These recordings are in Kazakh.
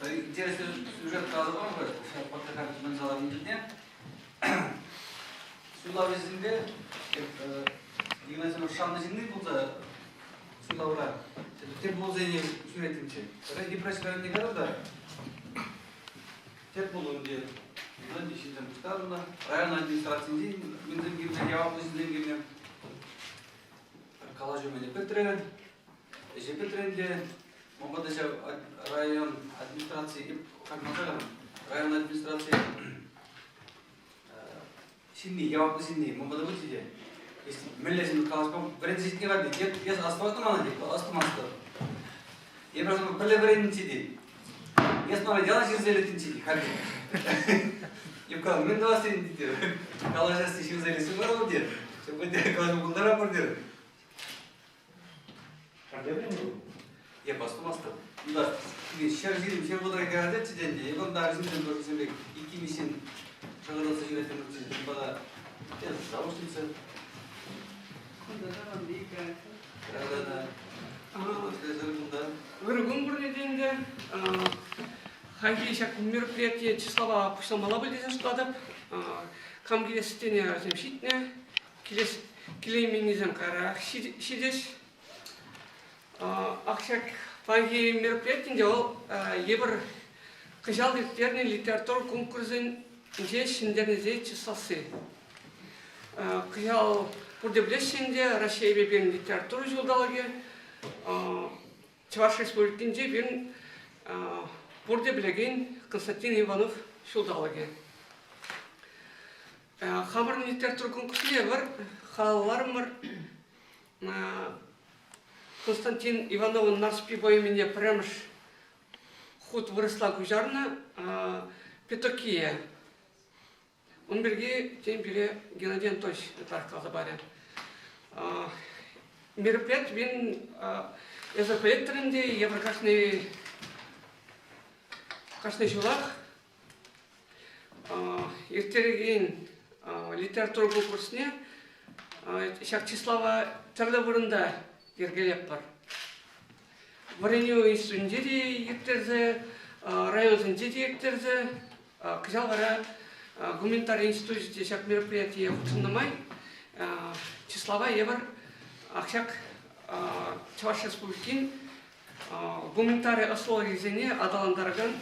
Интересный сюжет казалмайды. Подтакармен залам илне. Сулав изинде Игнатьев шамны жинный булса сулавра. Теп булзени сүретинче. Ради пресс-районне города. Теп булунде. Мындан дешиден бустарына район администрациясында менден гирне яваплысында гирне. Калажу мене Петрен. Петренде Мамадыша район администрации, как называем, район администрации сильный, я вам сильный, Мамада будете, если меллезин каласпам, вредить не ради, я оставаться надо, оставаться. Я просто полеврен сиди, я снова делаю жизнь сиди, ходи. Я сказал, мы два сидим, калажа стишил за лесу проводит, чтобы калажу кулдара пордер. Я поступастım. Da şerjim şerboda geldi çiğdende. Yaban da arızın görüşmek iki misin şagırası yönetim için bana ya zavuştuysa. Kundadan değil ki. Da. Выргун бурнеденде хагишак мероприятие числова пуштамала билдесен штадып камгилестене земшитне килейменизем кара шидеш акшак паги мероприятиенде ол ебір кыжал дифтерный литература конкурсын же шиндернизе числасы кыжал бурдеблешинде Россия бебен литература жолдалыгы Чуваш республикинде бен бурдеблеген Константин Иванов жолдалыгы хамыр литература конкурсыне бар халаларым Константин Ивановын Нарспи боймене премш худ выросла гужарна Петокия. Он берге тем бере Геннадий Анатольевич Таркалда баря. Мероприятие бен эзополекторинде еврокашный жулах ертереген литература конкурсыне Шакчислава Тарлабырында Ергелеп бар. Вареню институтинде ектерді, районсынде ектерді, кыжал бара гуманитарий институте шак мероприятие хутыннамай, числова ебар акшак Чуваш республикин гуманитарий основы изене адаландарган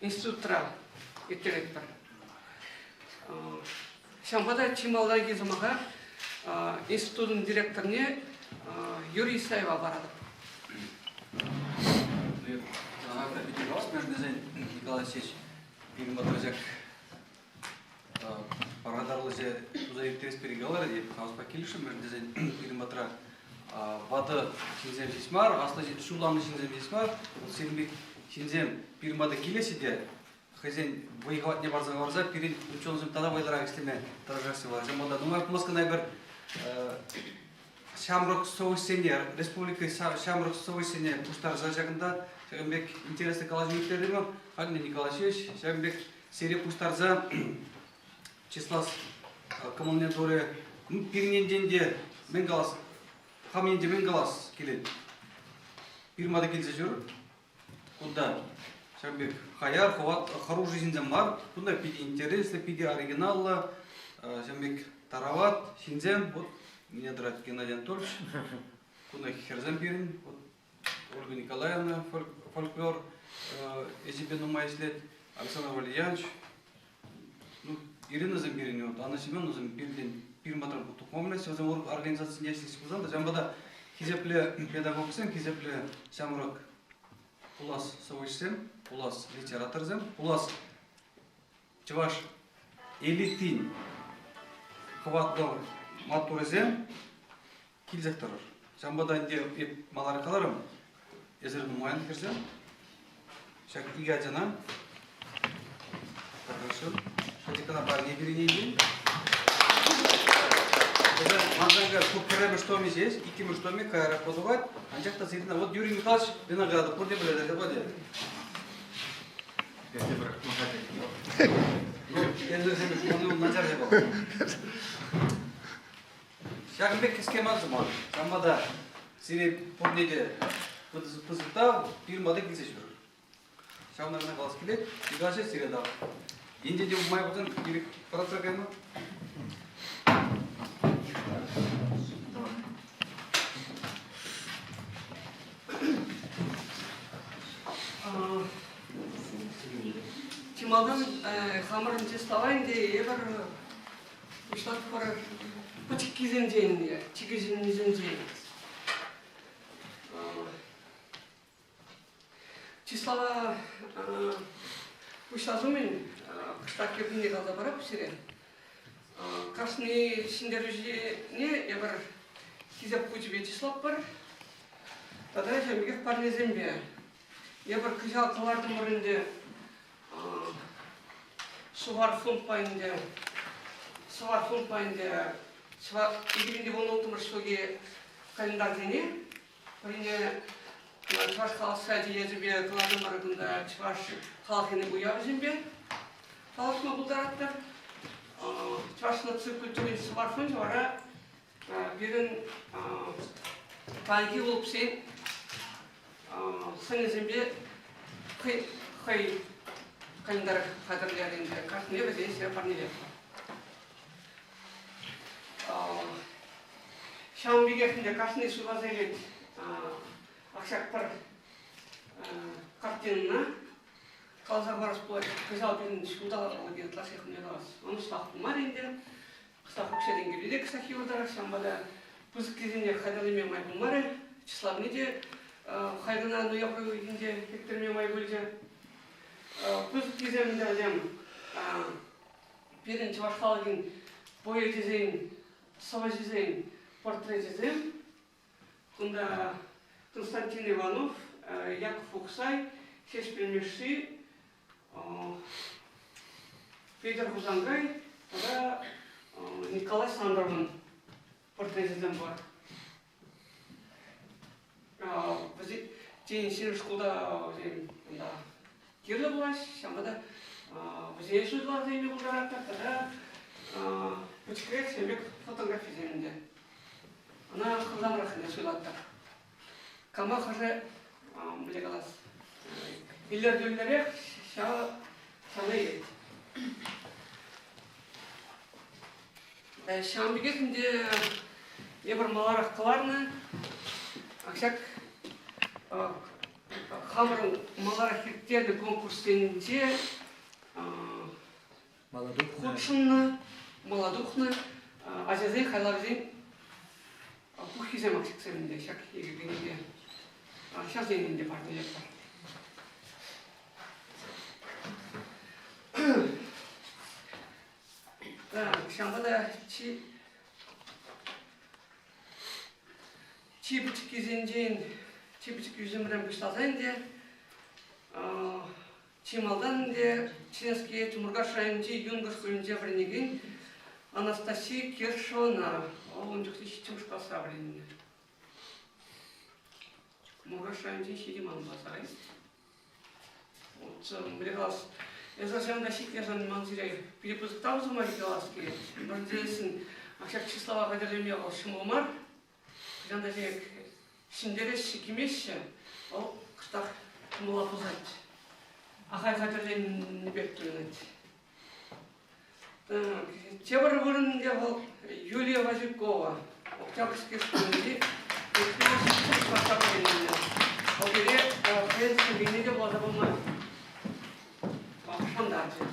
институттара ектерет бар. Шамбада чималдан кезімаға институтын директорне Юрий Исаева барады. Николай Алексеевич, фильм отразяк парадарлы же туза интерес переговоры деп хауспа келишим мердезен фильм отра вады шинзем жисмар, аслы шуланы шинзем жисмар, сенбек шинзем пирмада келесиде хозяин выигрывать не барза барза перед учёнзем тогда вайдара экстеме таражасы бар. Жамада думаю, Москва бір Шамрок Совысене, Республика Шамрок Совысене пуштар зажагында Шагамбек интересный коллажниктерді ма? Хагне Николаевич, Шагамбек серия пуштарза числас коммунне доре пирненденде мен галас, хамненде мен галас келеді. Пирмада келсе жүр, куда Шагамбек хаяр, хват, хару жизньден бар, куда пиди интересный, пиди оригиналла, Шагамбек тарават, шинзем, вот. Меня нравится Геннадий Анатольевич, Куна Херзампирин, Ольга Николаевна, фольклор, Эзибену Майслет, Александр Валерьянович, Ирина Зампирин, Анна Семеновна Зампирин, Пирматрам Тукомля, Севзам организации неясности Кузанда, Жамбада, Хизепле педагогсем, Хизепле Самурак, Улас Савышсем, Улас литераторзем, Улас Чуваш элитин, Хватдор, Матурызем килзектарыр. Жамбадан де маларкаларым езердің майын кірсем. Шак ига жана. Хорошо. Шатикана бар не беренейді. Мазанга купкеребі что ми здесь, икими что ми кайра подувать. Анчакта сидина. Вот Юрий Михайлович винограда. Порде біледі, воде. Езерсем назар ебал. Шагымбек схемасы бар. Жамбада сире порнеде пызыта пирмада келсе жүр. Şamlarına kalası kile, yıkaşı sireda. İnce de umay bakın, gibi paratsa kayma. Чималдан хамырын чисталайын де, бір ұштап бір пычық кезен жейін де, чигізін жейін. Числава ұштазумен қыштақ кебінде қалда барап сире. Қашыны сендер жіне, бір кезеп көчібе числап бар. Тада жәмегек парнезен бе. Бір күжал қылардың бірінде suvar funtpayında İgirinde bunu unutmuş soğuğu kalendar deni. Yine Çavaş halk sadece yazıbı kılavuzun arasında Çavaş halkını uyarıcın bir. Halkına bu tarafta Çavaş'ın kültürü suvar funcu var. Birin tanki olup sen sanızın bir kıy kalender kaderlerinde kartını ve denizle parnile. Şam bilgisinde kartını suvazeli akşaklar kartınına kalsa varız bu güzel bir şurada bir klasik miras. Onu stahtım var indi. Kısa hukşedin gibi de kısa hiyordar şambada buzuk gezinde kaderleme maybun var. Çislavni de haydana noyabru indi hekterme maybulca. Buzuk gezeminde alem birinci başkalığın boya cezeyin, savaş cezeyin, portre cezeyin. Bunda Konstantin Ivanov, Yakov Uksay, Şeşpil Mirşi, Peter Huzangay ve Nikolay Sandorov'un portresinden var. Bizi Çin şkolda kirli bulaş, şambada bizi yaşadılar zeyni bulgarakta da uçkrek sebek fotoğrafı zeminde. Ana kızam rakında söyletti. Kama kızı bile kalas. İller döllere şalayı. Şam bir geçinde bir malarak kılarını akşak hamurun malarak kirkterli konkurslarında худшынны, молодухны, ажазей хайлавзей пухизем аксиксерінде, шак егегенеде, шазенінде партиялар бар. Шамбада чибичик кезенжен, чибичик yüzümden güçlazayınca, Чималдан де членские Чумургашайнчи юнгашкулинче вренеген Анастасия Киршона. Он жүктеші чымышқа сабринне. Мургашайнчи шидиман басай. Мрегалас. Язашанда шикержан манзирай перепузықтау зумай галаски. Бірдесін ақшақ числава қадерлеме ал шымылмар. Жанда жек шиндерес шикемеші. Ол қыштақ кымыла позайды. Ахай хатерлен бектүрүнөт. Чебір бұрынде бұл Юлия Вазюкова, Октябрьский школында, ол бере Френске бейнеде болады болмайды. Шандарды.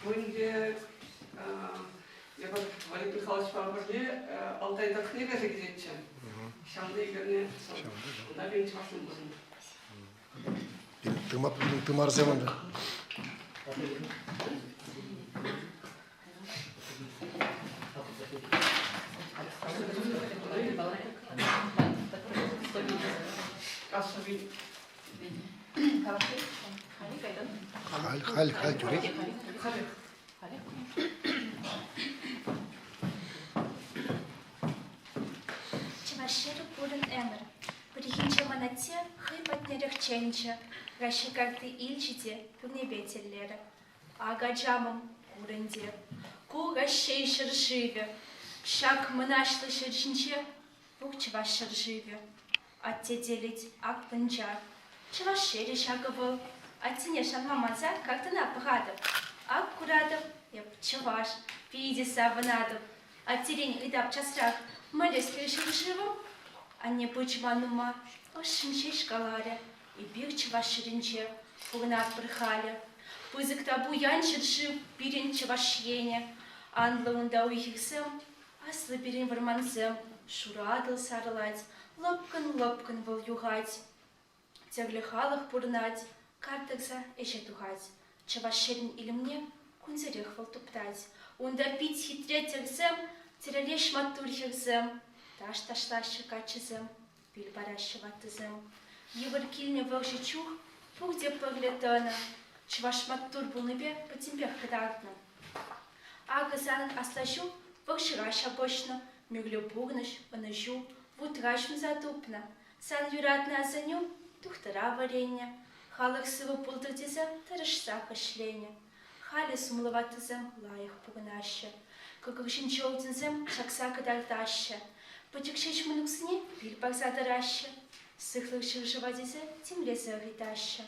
Önce Valentin Mихайлович Павлович Алтайда книга загизетче. Şam'da ilgilerine da benim çalışmam lazım. Tımar zamanında. Асаби. Хал журек. Халих. Чавашеру пурен эмер. Прихинче манате хыпат нерехченче. Раши карты ильчите пурнебетеллері. Ага джамам куренде. Куга шей шыршиве. Шак мынашлы шыршинче. Бук чаваш шыршиве. Атте делить ак пынчар. Чавашере шаговал. Аттине шанмамаза как-то напыгадып. Ак курадып. Еп чаваш. Пиде савынадып. Аттерень ыдап часрак. Малескер шыршивым. Анне пычманума. Ошинче шкаларе. И бир чаваширинче. Пугнат прыхале. Пызык табу ян шыршив. Пирин чавашьене. Анлауында уйхиксым. Аслы пирин варманзым. Шурадыл сарылать. Лопкан был югать. Тяглихалых пурнать. Картекса эше тухать. Чавашерин или мне кунзерех вол туптать. Унда пить хитреттерзем. Тиралеш матурхерзем. Таш-ташлашы качызем. Пил барашы ваттызем. Евр кильне вължи чух. Пугде пăглетăнă. Чваш маттур булныбе пăтимпех кăдартнă. Ага занăт аслажу вăлшыраша бăшнă. Мюглю пугнăш, ăнăжу. Вутрашн затупнă. Сан юратнă азăню. Тухтăра варенье. Халых сывы пултыртизем тărăшса кăшлене. Хале сумлăваттызем лайых пугнаще. Кăкăкшин чăлтынзем шакса кăдартаще. Пăчăкшеç мăнуксыне пил парса тăраще. Сыхлых шыршывадизе тимлесе ăритаще.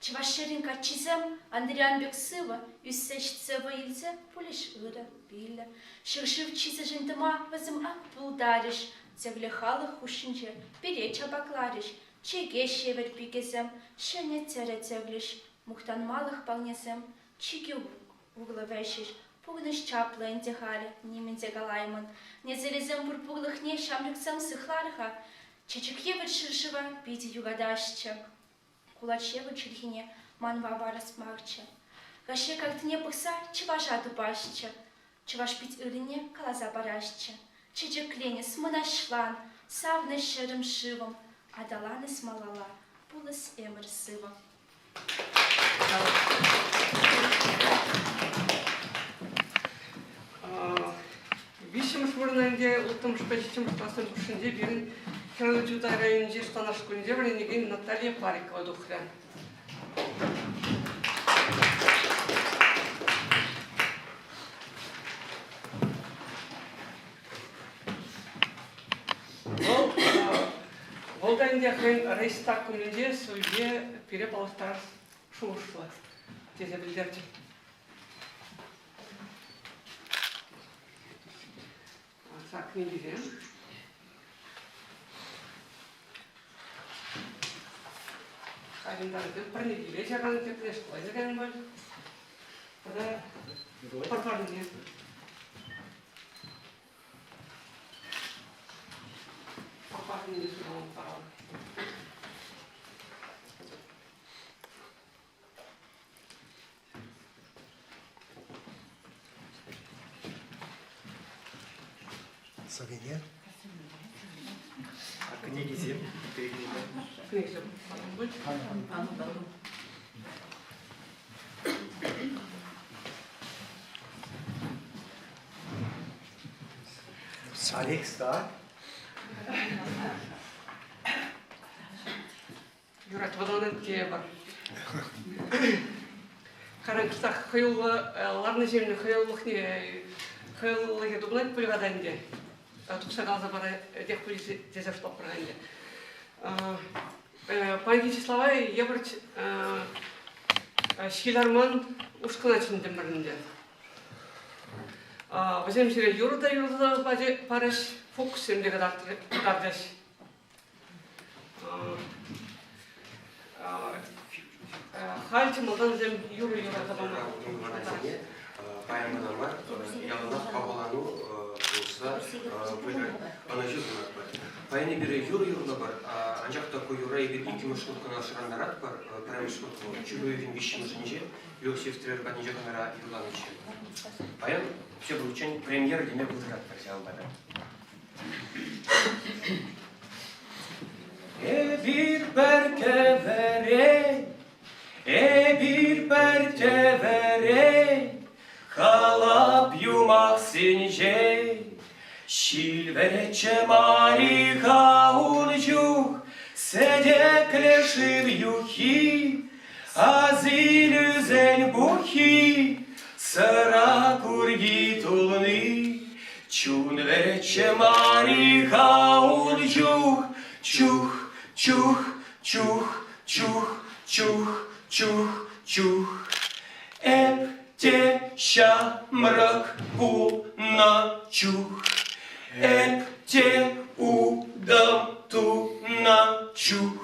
Чавашерин качизем Андрианбек сыва, үссеч цева илзе пулиш ыры, пилля. Шыршыв чизы жынтыма вазым ак пулдариш. Тягле халых хушинче переча баклариш. Чеге шевер пикезем, шене цере тяглиш. Мухтан малых полнезем, чиги угловешиш. Пугныш чаплы энтехали, нименте галайман. Не залезем бурпуглых не шамриксем сыхларха. Чечек евер шыршыва пиди югадашче. Кулачевы чурхине манва барас марче. Гаше как-то не пыхса, чеважа дубашче. Чеваш пить ырыне калаза барашче. Чечек лене смынашлан, савны шерым шивом. Адаланы смалала, пулыс эмыр сывом. Вишим швырнанде, ултым шпачичим шпасын кушинде бирин Калыджудай районынде штанаш күнде бірінеген Наталья Парикова дұқыря. Ол дайынде қайын рейстак күнінде сөйде переп алыстар шуғышлы. Тезе білдерді. Сақ күнде Арендарды пронедели, жаған теплеш қой деген бол. Бұда парпарыне. Парпарыне де сұрамын паралы. Савинья. А книги зем? Книгізі бұл. Алекс, да? Юрат ваданын те бар. Қараңқыста хыйлыларны жемні хыйлылығы дұбылайды пөлғаданде. Тұқса қалза бары дек пөлісі тезе штоп бірғанде. Панги числова ебірч шиларман ушқына чындым бірінде. Возьмем себе юрда парыш фокус емдегі дардаш. Хальчы мылдан зем юры табамар. Пайымынамар, ялына қабылану болса, ана жүзінат бар. Пайыны бірі юры бар, анжақ тако юрай бір екі мұшқылқына шырандарат бар, пәрәмі шқылқы, чүбөйдің біші мұшынже, лёксевтірер қатынжа қанара юрланычы. Пайым, все бұлчен премьер деме бұлтырат бар, зян бада. perke vere, bir perke vere, halap yumak since, şil vereçe mari kauncuk, sedek leşir yuhi, azil üzen buhi, sıra kurgi tulni, çun vereçe mari kauncuk, çuh, çuh, çuh, çuh, çuh, çuh, çuh. Епте шамрак пуна чух, епте удам туна чух,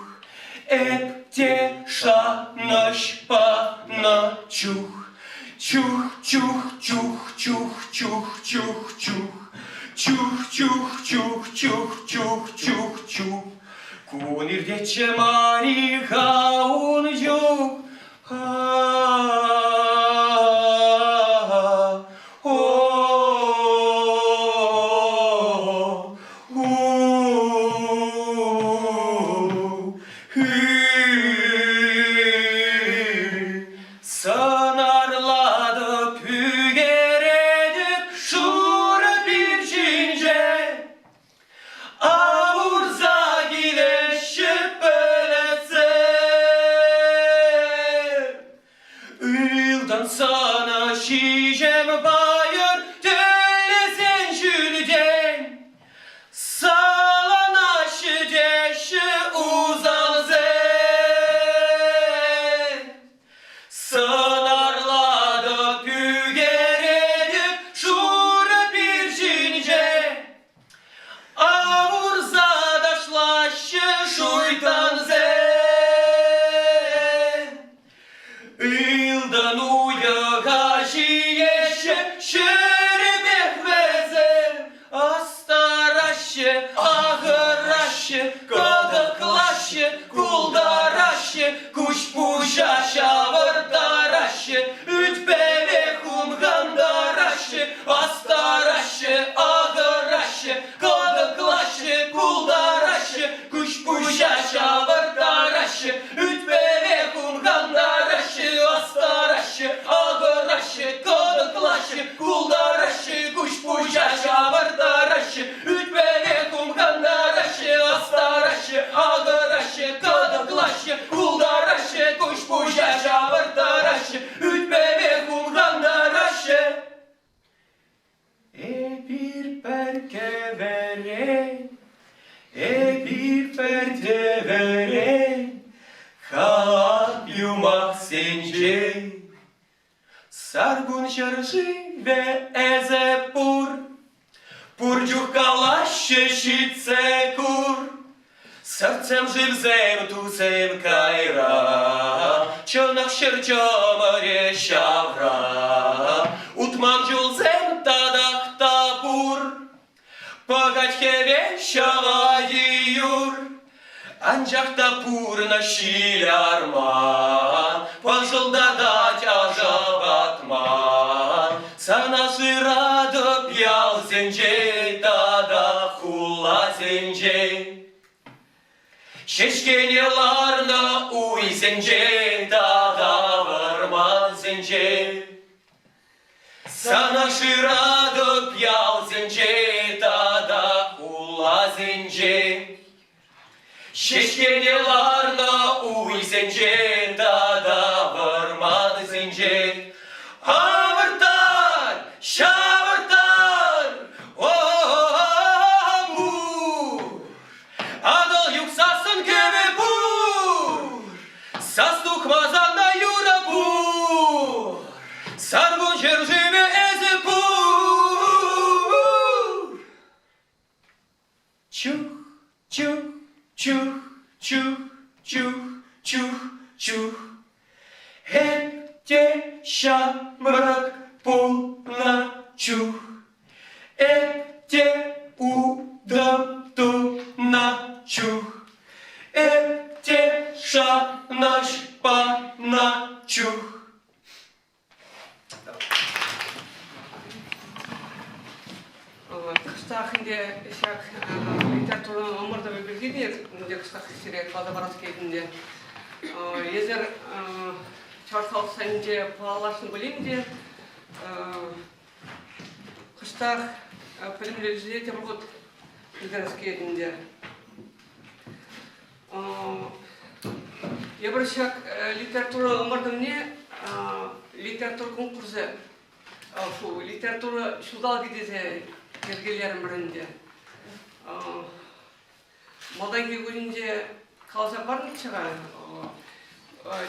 епте шанаш пана чух, чух, чух, чух, чух, чух, чух, чух, чух, чух, чух, чух, чух, чух, чух. Кунирдече мариха унжук, sanarladı pügeredip şura bir cince, avurza gideşip öletse. Yıldan sana şişem bayır tölesen şülden, salanaşı deşi uzalze. Sanarladı pügeredip şura bir cince, avurza daşlaşı şuytan ze. Yıldan uyağa şiyeşe şerbeh veze, astaraşı, ağıraşı, kadıklaşı, kuldaraşı, kuşpuşaşa vırdaraşı, ütbele kumgandaraşı, astaraşı, ağıraşı, kadıklaşı, kuldaraşı, kuşpuşaşa vırdaraşı, ütbele kumgandaraşı, astaraşı, ağıraşı, kadıklaşı, kuldaraşı, kuşpuşaşa vırdaraşı, ütbele kumgandaraşı, astaraşı, ağıraşı, kadıklaşı, kuldaraşı, kuşpuşaşa vırdaraşı, ütbele kumgandaraşı. Bir perke vere, bir perde vere, halap yumak sence. Sargun şarjı ve ezepur, purcuk kalaşı şitse kur. Sercem żywzem tuzem kajra, ciągnach sierciomare siawra, utman dziulzem tadach tabur, pagać hewie siawaji jur, ancak tapur na şilarman, panjılda dać ajabatman, sana şırada piyal zence, tada hula zence. Şeşkenyalarına uy zence, dağda varman zence. Sana şıradıp yal zence, dağda hula zence. Şeşkenyalarına uy zence, dağda varman zence. Avırtar, şavırtar, Adol yuksasın köve bur, sas tukmazanda yura bur, sargun şerjime eze bur. Çuh, çuh, çuh, çuh, çuh, çuh, çuh. Hepte şamrak pulna çuh, hepte udam na чух, эпте шанаш пана чух. Kıstahinde şak literatürün omurda bir кидне, где кстати серия Базабарский кидне. Езер чархал санде палашын билинде. Кыштах пилимлежде тебгот интереский кидне. Я бращак литература умардымне литература конкурсы. Шу литература шудал гидезе кергелерим бірінде. Модан кегөнінде қалса барын чыға.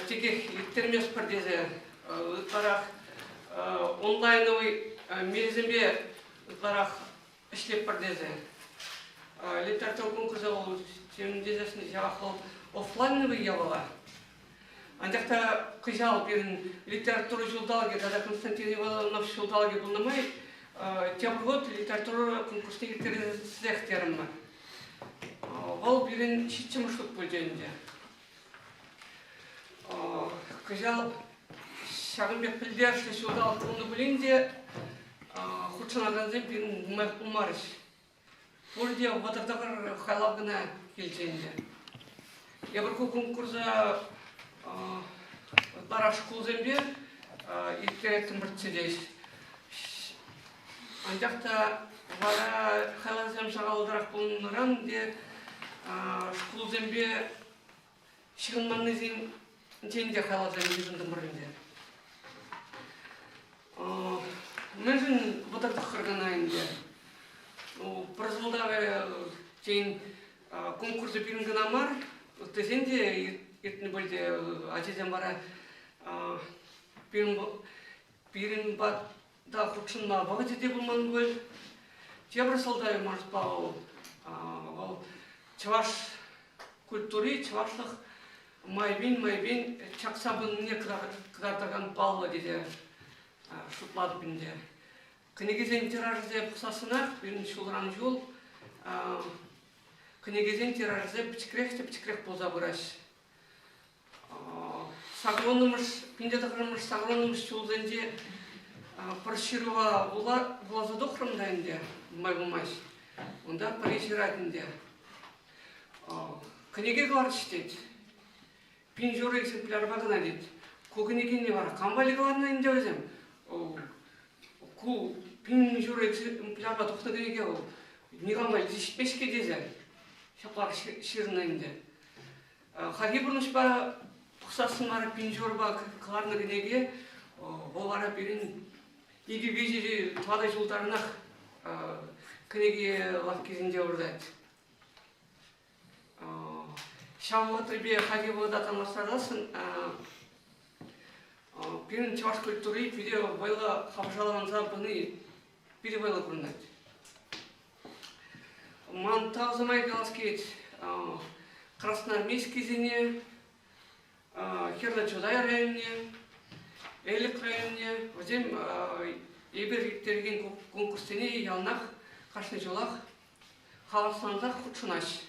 Теге иттермес бір дезе. Ұтқарақ онлайновый мерзімбе ұтқарақ ішлеп бір дезе. Литература конкурсы ол темін дезесінде жағақыл офлайновый явала. Андақта қыжал берін литература жылдалге, дада Константин Иванович жылдалге бұлнамай, тебіргот литература конкурсты ертерезектерім бар. Ол берін шетчі мұшқыт бөлденде. Қыжал шағынбек білдерші жылдал құлыны білінде, құтшынағанзе берін мұмай құлмарыш. Бөлде ғадырдағыр қайлағына келженде. Ебіркі конкурса Бараш кулзембе иркереттин бір цедеш. Андақта бара халазем шағалдырақ болыныран де шкулзембе шығынманнызин тенде халазем жүзіндің бірінде. Мен бұтарды қырған айынде. Бір жылдағы тен конкурсы бірінген амар, тезенде ертіні бөлде ажеден бара бірін бада құтшынма бағы жеде болман бөл. Тебір салдай марспау чаваш культуры, чавашлық майбен чақсабынне қыдардаған баллы деде шутлады бінде. Кінегезен тиражзе бұқсасынақ, бірін шулран жол, кінегезен тиражзе бічкірек болза бұраш. Сагронымыш, пиндетақырымыш сагронымыш чулзенде паршируға бұлазады құрымдайынде, бұмай бұмайш. Онда париширатынде. Кінеге қалар іштет. Пин жоры экземпляр бағына дед. Көкінекенне бар, қамбали қаларына инде өзім. Ку пин жоры экземпляр ба тоқты кінеге ол. Не қамбали, дешпешке дезе. Шаплар ширына инде. Хаги бұрныш ба Құсасын бары пинжор ба қыларны кінеге, ол ара берін егі бежері туадай жолдарынақ кінеге лaf кезінде ұрдайды. Шамғаты бе қаге болдатан ластардасын, берін чаваш культуры биде байла қабжаланса бұны биде байла көрінеді. Ман тағзымай қаласкет Красноармейск кезіне, Херла-Чудай районе, Элик районе, өзім ебір иттерген конкурстыне ялнақ, қашны жолақ, қаласыназақ құтшынаш.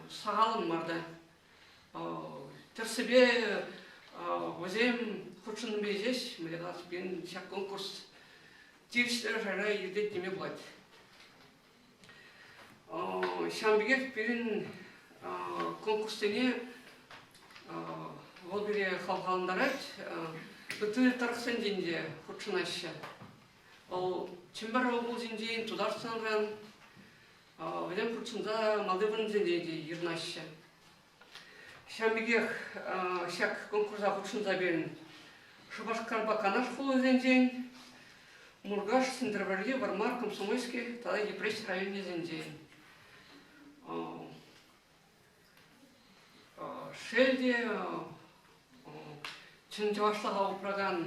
Сағалым марды. Тірсібе өзім құтшыны безеш, мүлеғас бен шақ конкурс тиріштері жара ердет деме болады. Шамбегек берін конкурстыне ол бере қалғалындарад, бұты тарқсын денде құтшынашы. Ол чымбар обыл зендейін тударсанран, Вадим Пучунда Молдаван зендейді ернашы. Шамбегек шак конкурса Пучунда берін. Шубашкарба канаш қолы зендейін, Мургаш, Сендерберге, Вармар, Комсомольский, тада Епрещ районе зендейін. Шелде Чынчавашлыға ұпыраған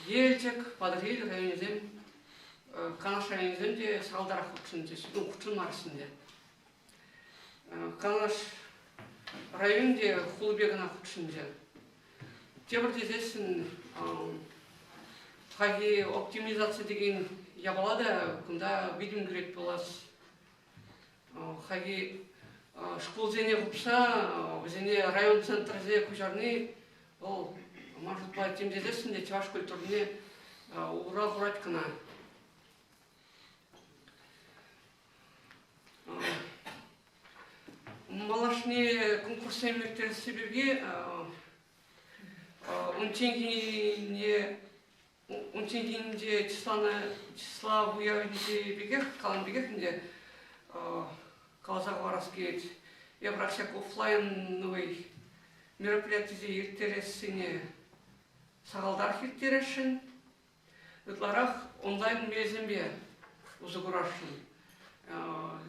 елчек, Падырел районезем, Канаш районезем де сағалдарақ құтшынды, сүдің құтшын марысында. Канаш районде Хулбегіна құтшынды. Тебір дезесін қаги оптимизация деген ябалады, күнда видим керек болас. Қаги школ зене құпса, зене район центрзе көжарны, ол маршрут ба темдедесінде чаваш культурне ура құрат кына. малашне конкурс емектер себебі унченгинде числа выявите бегех, калан бегехінде калазақ вараскет. Я бракшак офлайновый мероприятие ертересіне сағалдар хиттерешін. Ытларақ онлайн мезембе узыгурашын.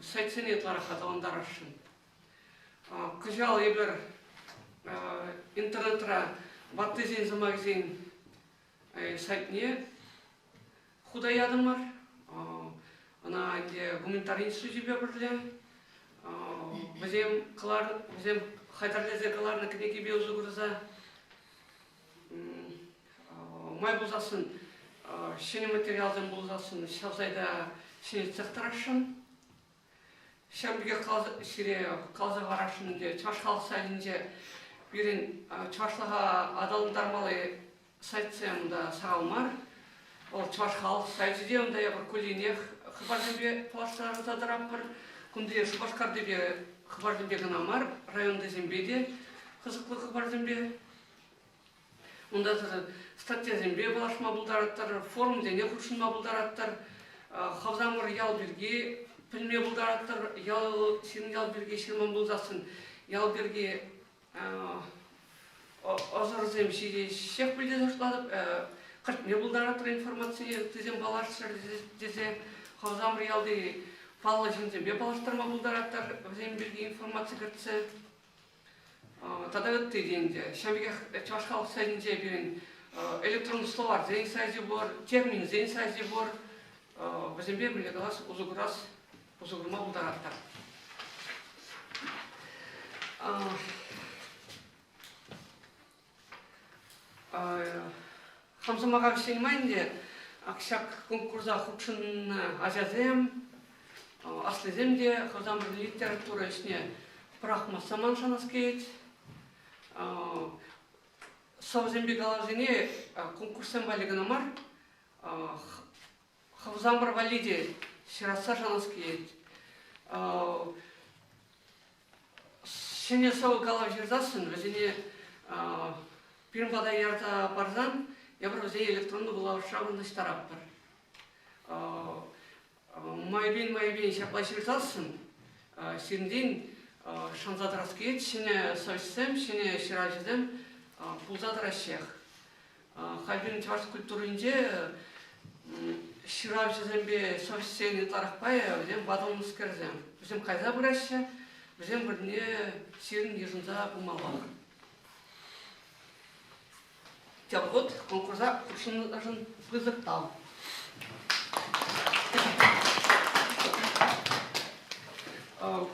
Сайтсене ытларақ аталандарашын. Кыжал ебір интернетра баттызен замагзен сайтне худай адымар. Ана инде гуманитарий судебе бірле. Бізем хайдарлезе кыларны кінеке бе узыгурза. Май бұлзасын, шене материалдың бұлзасын, шавзайда шене цехтарашын. Шамбеге қалзы қарашынде, чашқалы сайынде берін чашлыға адалындармалы сайтсемді сағалмар. Ол чашқалы сайдыде онда ебір көлінех қыбардымбе плаштарын задыраппыр. Күнде шубашкардыбе қыбардымбе ғынамар, районды зембеде қызықлы қыбардымбе. Онда статья зембе балашма бұлдараттар, форум дене құршынма бұлдараттар, хавзамыр ял бірге, пілме бұлдараттар, сенің ял бірге шерман бұлзасын, ял бірге азыр земшеде шек білде зашладып, қыртме бұлдараттар информация тізем балашыр дезе, хавзамыр ялды палы жын зембе балаштарма бұлдараттар, зем бірге информация кіртсе, Тогда вот ты деньги. Шамбеге чашқалық сайдынже берін электронды словар зейн сайзы бор, термин зейн сайзы бор, бізімбе біле қалас ұзығырас, ұзығырма бұлдараттар. Хамзымаға вшенмайынде, ақшак конкурса худшын азязем, аслыземде, хамзамыр литература ішіне Прахма саман шанаскейт. Саузембе галазине конкурсен балиганамар. Хавзамбар валиде шираса шанаскейт. Шене сау галав жердасын, везене пирмбада ярта барзан, ябыр везе электронды булав шабынды штараппыр. Майбен шапла жердасын, сирінден шанзадыраскет, шене сойсем, шене ширажидем, пулзадырашех. Хайбин чаваш культурынде ширажидембе сойсен итарақпай, өзем бадылын скерзем. Өзем қайза бұрашше, өзем біріне сирін ежінза бұмалақ. Тябғыт конкурса құршынын бұзықтал.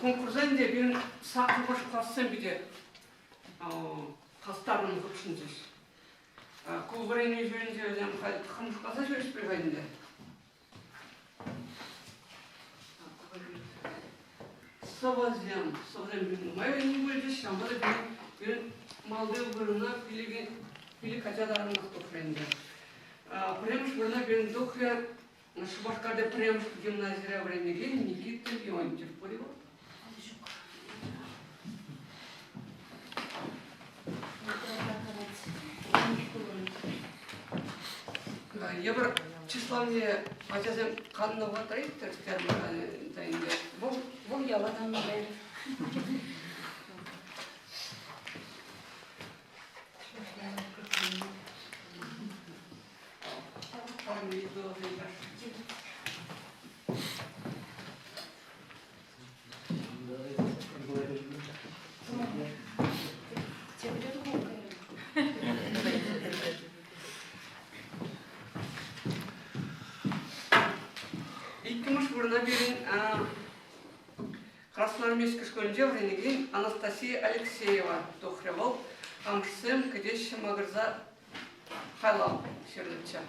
Конкурсенде бен сақыр баш классен биде қастарының құршын жүз. Кол времени жөнінде өзем қамыш қаса жөш білгенде. Совазем бен майы не бөлді, шамбады бен малды бұрына пили качадарының ақтоқренде. Премш бұрына бен дұқы Шубашкарда премш гимназия времени Никита Леонтьев. Понял? Я бы числа мне хотя канного третьего термина, Бог я ладно наверное. Красноармейский школьде вренеген Анастасия Алексеева Тухревал, Амшсем, Кадеща Магарза Хайлал, Шерлича.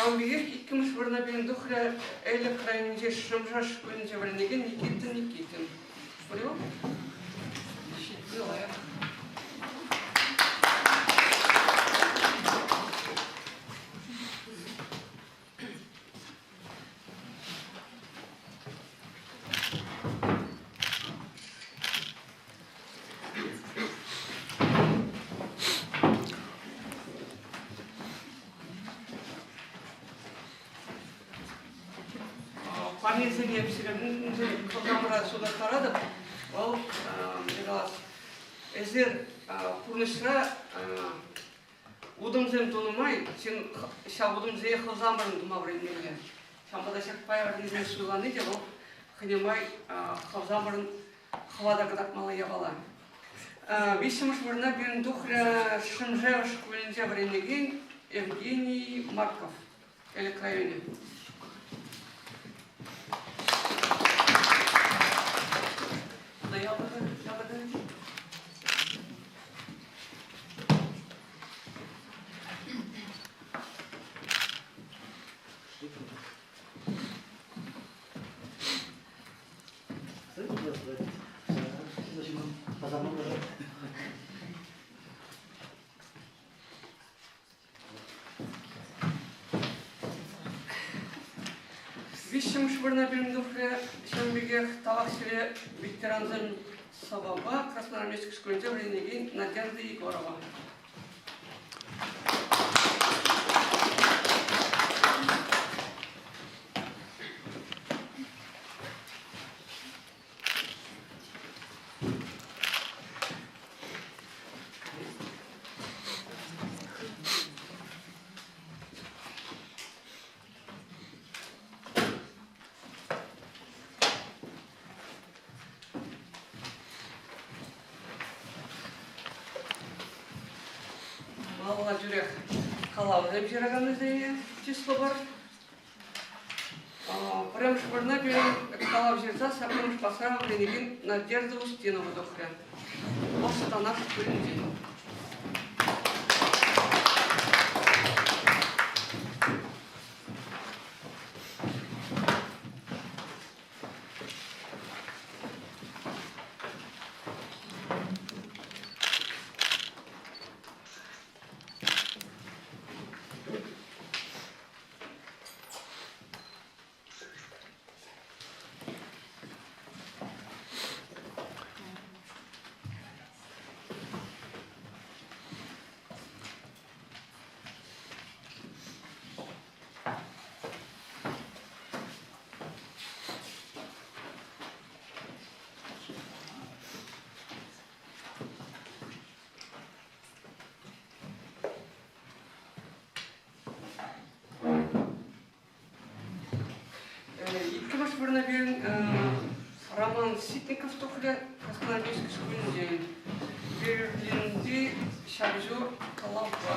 Шамбиге иккіміш бірна бен дұқыра әлі қырайынже шымжаш көлінже бірінеген Никитин. Понял? Щитный лайк. Парнезіне пісірімін қылғамыра суда қарадып, ол мирас әзір құрнышыра удымзем тонымай, сен ша удымзе қылғамырын тұма бірінмейлі. Шамбада шақпай арнезіне сұйланы деп, ол қынемай қылғамырын қылада қыдақ малы ебала. Висіміш біріна бен дұқыра шымжевыш көлінже бірінеген Евгений Марков, Элекрайоне. Висшим швырна бендухре шамбигех талаксиле ветеранзен Сабаба Красноармейской школе времени Надежда Егорова. Малла жүрек қалауы деп жүрегімізде число бар. Біріміш біріне берен қалау жерді сақымыш басыра бірінеген Надежда Устинова дұқыры. Осы танақ көрінде. Біріне берін Роман Ситников тұқылы Красноармейской школінде Берлинде шаржу қалауға.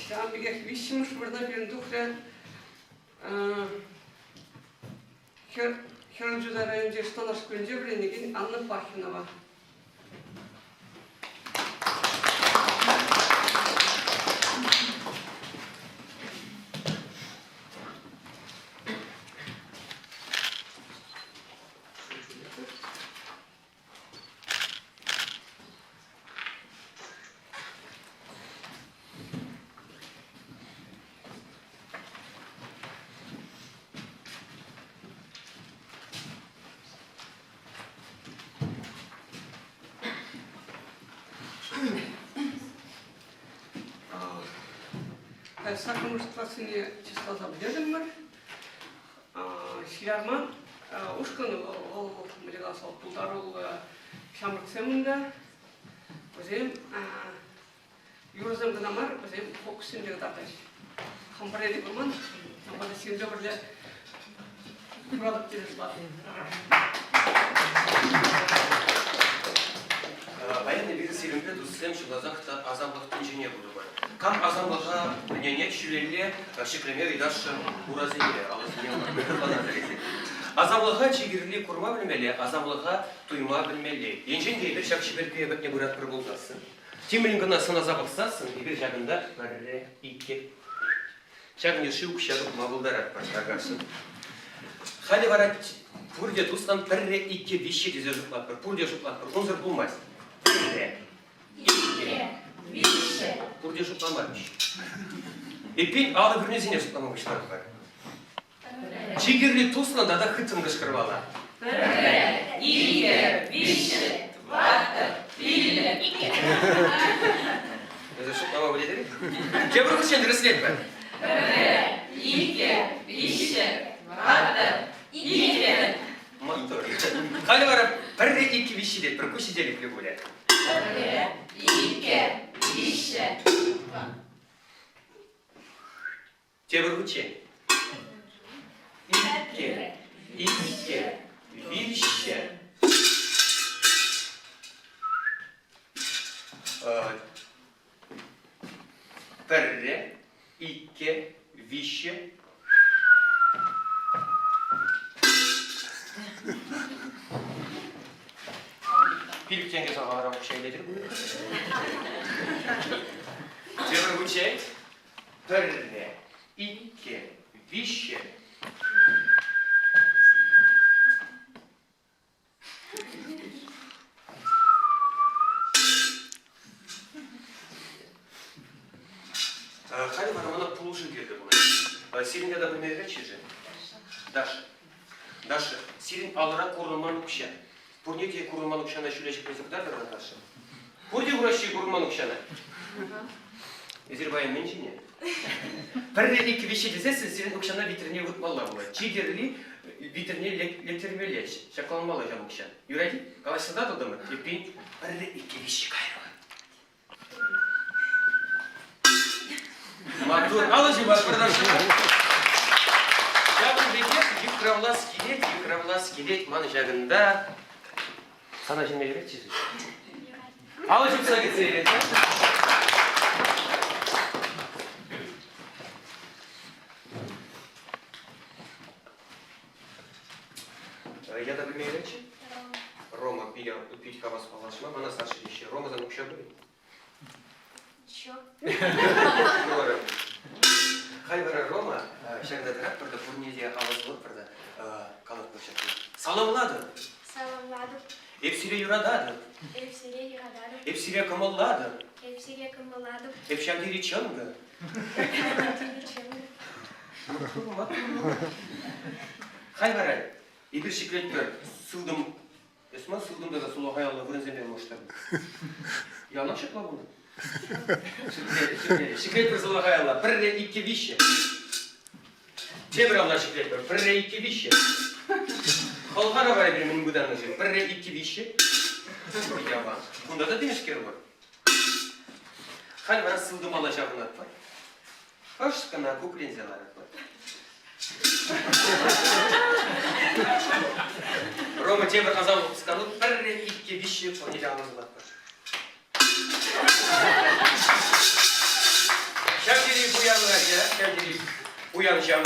Шамбигех висимыш біріне берін дұқыры Херджуда районде Штанаш көлінде бірінеген Анна Пахинова. Сакымыштасыне числа забледім бар. Шиярман, ұшқын ол мүлігас пұлдар ол шамыртсемінде. Өзем Юрзам гына мар, біз фокусын деп атайық. Хамбарели болман, хамбарда сенде бірле продукт терес бар. Военный вид сиренпе дустем шулазахта азамлыктын жене буду бар. Кам азамлыга не чүлеле шеклемер и дальше уразиле, азамлыга чигирли курма билмеле, азамлыга туйма билмеле. Енжен де бир шак шиберпе бетне бурат бір болдасын. Тимлин гына сына забыксасын, бир жагында бирре икки. Шагне шук шагып мабылдарат баштагасын. Хали барат пурде дустан бирре икки виши дизе жуплат бір, пурде жуплат бір, онзыр булмайс. Бирре икки виши. Пурде жупламармыш. Эпин алы бірнезіне жупламамыштар бар. Чигирли туслан дада хытын кышкырвала. Бирре икки виши. Бирре икки. Это жуплама біледері? Кебір күшен дұрыслет бар. Бирре икки виши. Икки. Мотор. Хали барат бирре икки виши дед, бір күші делік бөлет. Бирре икки виши. Кебір күшен. Икки виши. Бирре икки виши. Биліктенге сағаларам күшейледір. Кебір күшен. Бирре икки виши. Хали бар, мана пулушын келді бұна. Сиринде да білмейді чижі. Дашы, сирин алыра курылман күшен. Пурнеке курылман күшена шүлешік призыптар дұрған Дашы. Пурде уращи курылман күшена. Ezirbay'ın menşine. Perre iki bir şey desesi senin okşana vitrine vurtmalar mı? Çiğirli vitrine lektirmeli. Şakalanmalı canım okşan. Yüreği kalaşında da mı? Epin perre iki bir şey gayrı. Matur alıcı var buradan. Ya bu beket yıkravla skelet man jagında. Sana şimdi gerek çiziyor. Alıcı mı gitsin? Я так имею речи. Рома пить кава с палашма, она старше еще. Рома за нукша были. Чё? Хайвара Рома, шагда тракторда Пурнезия аваз лотпарда калат площадки. Саламладу. Саламладу. Эпсире юрададу. Эпсире юрададу. Эпсире камалладу. Эпсире камаладу. Эпшагири чанга. Хайвара. И bir şiklet ver. Sıldım. Esma sıldım da sulu hayalına vırınzemeye başladım. Yanlış yapma bunu. Şiklet ver sulu hayalına. Birre iki vişe. Cemre şiklet ver. Birre iki vişe. Halkara var benim budanlıcı. Birre iki vişe. Yaman. Bunda da demişker var. Hayvara sıldım alacağını var. Başkana kuklenzeler var. Рома тебе показал скалу, перре икки виши понедельно златно. Şakiri buyanlar ya, şakiri uyanacağım.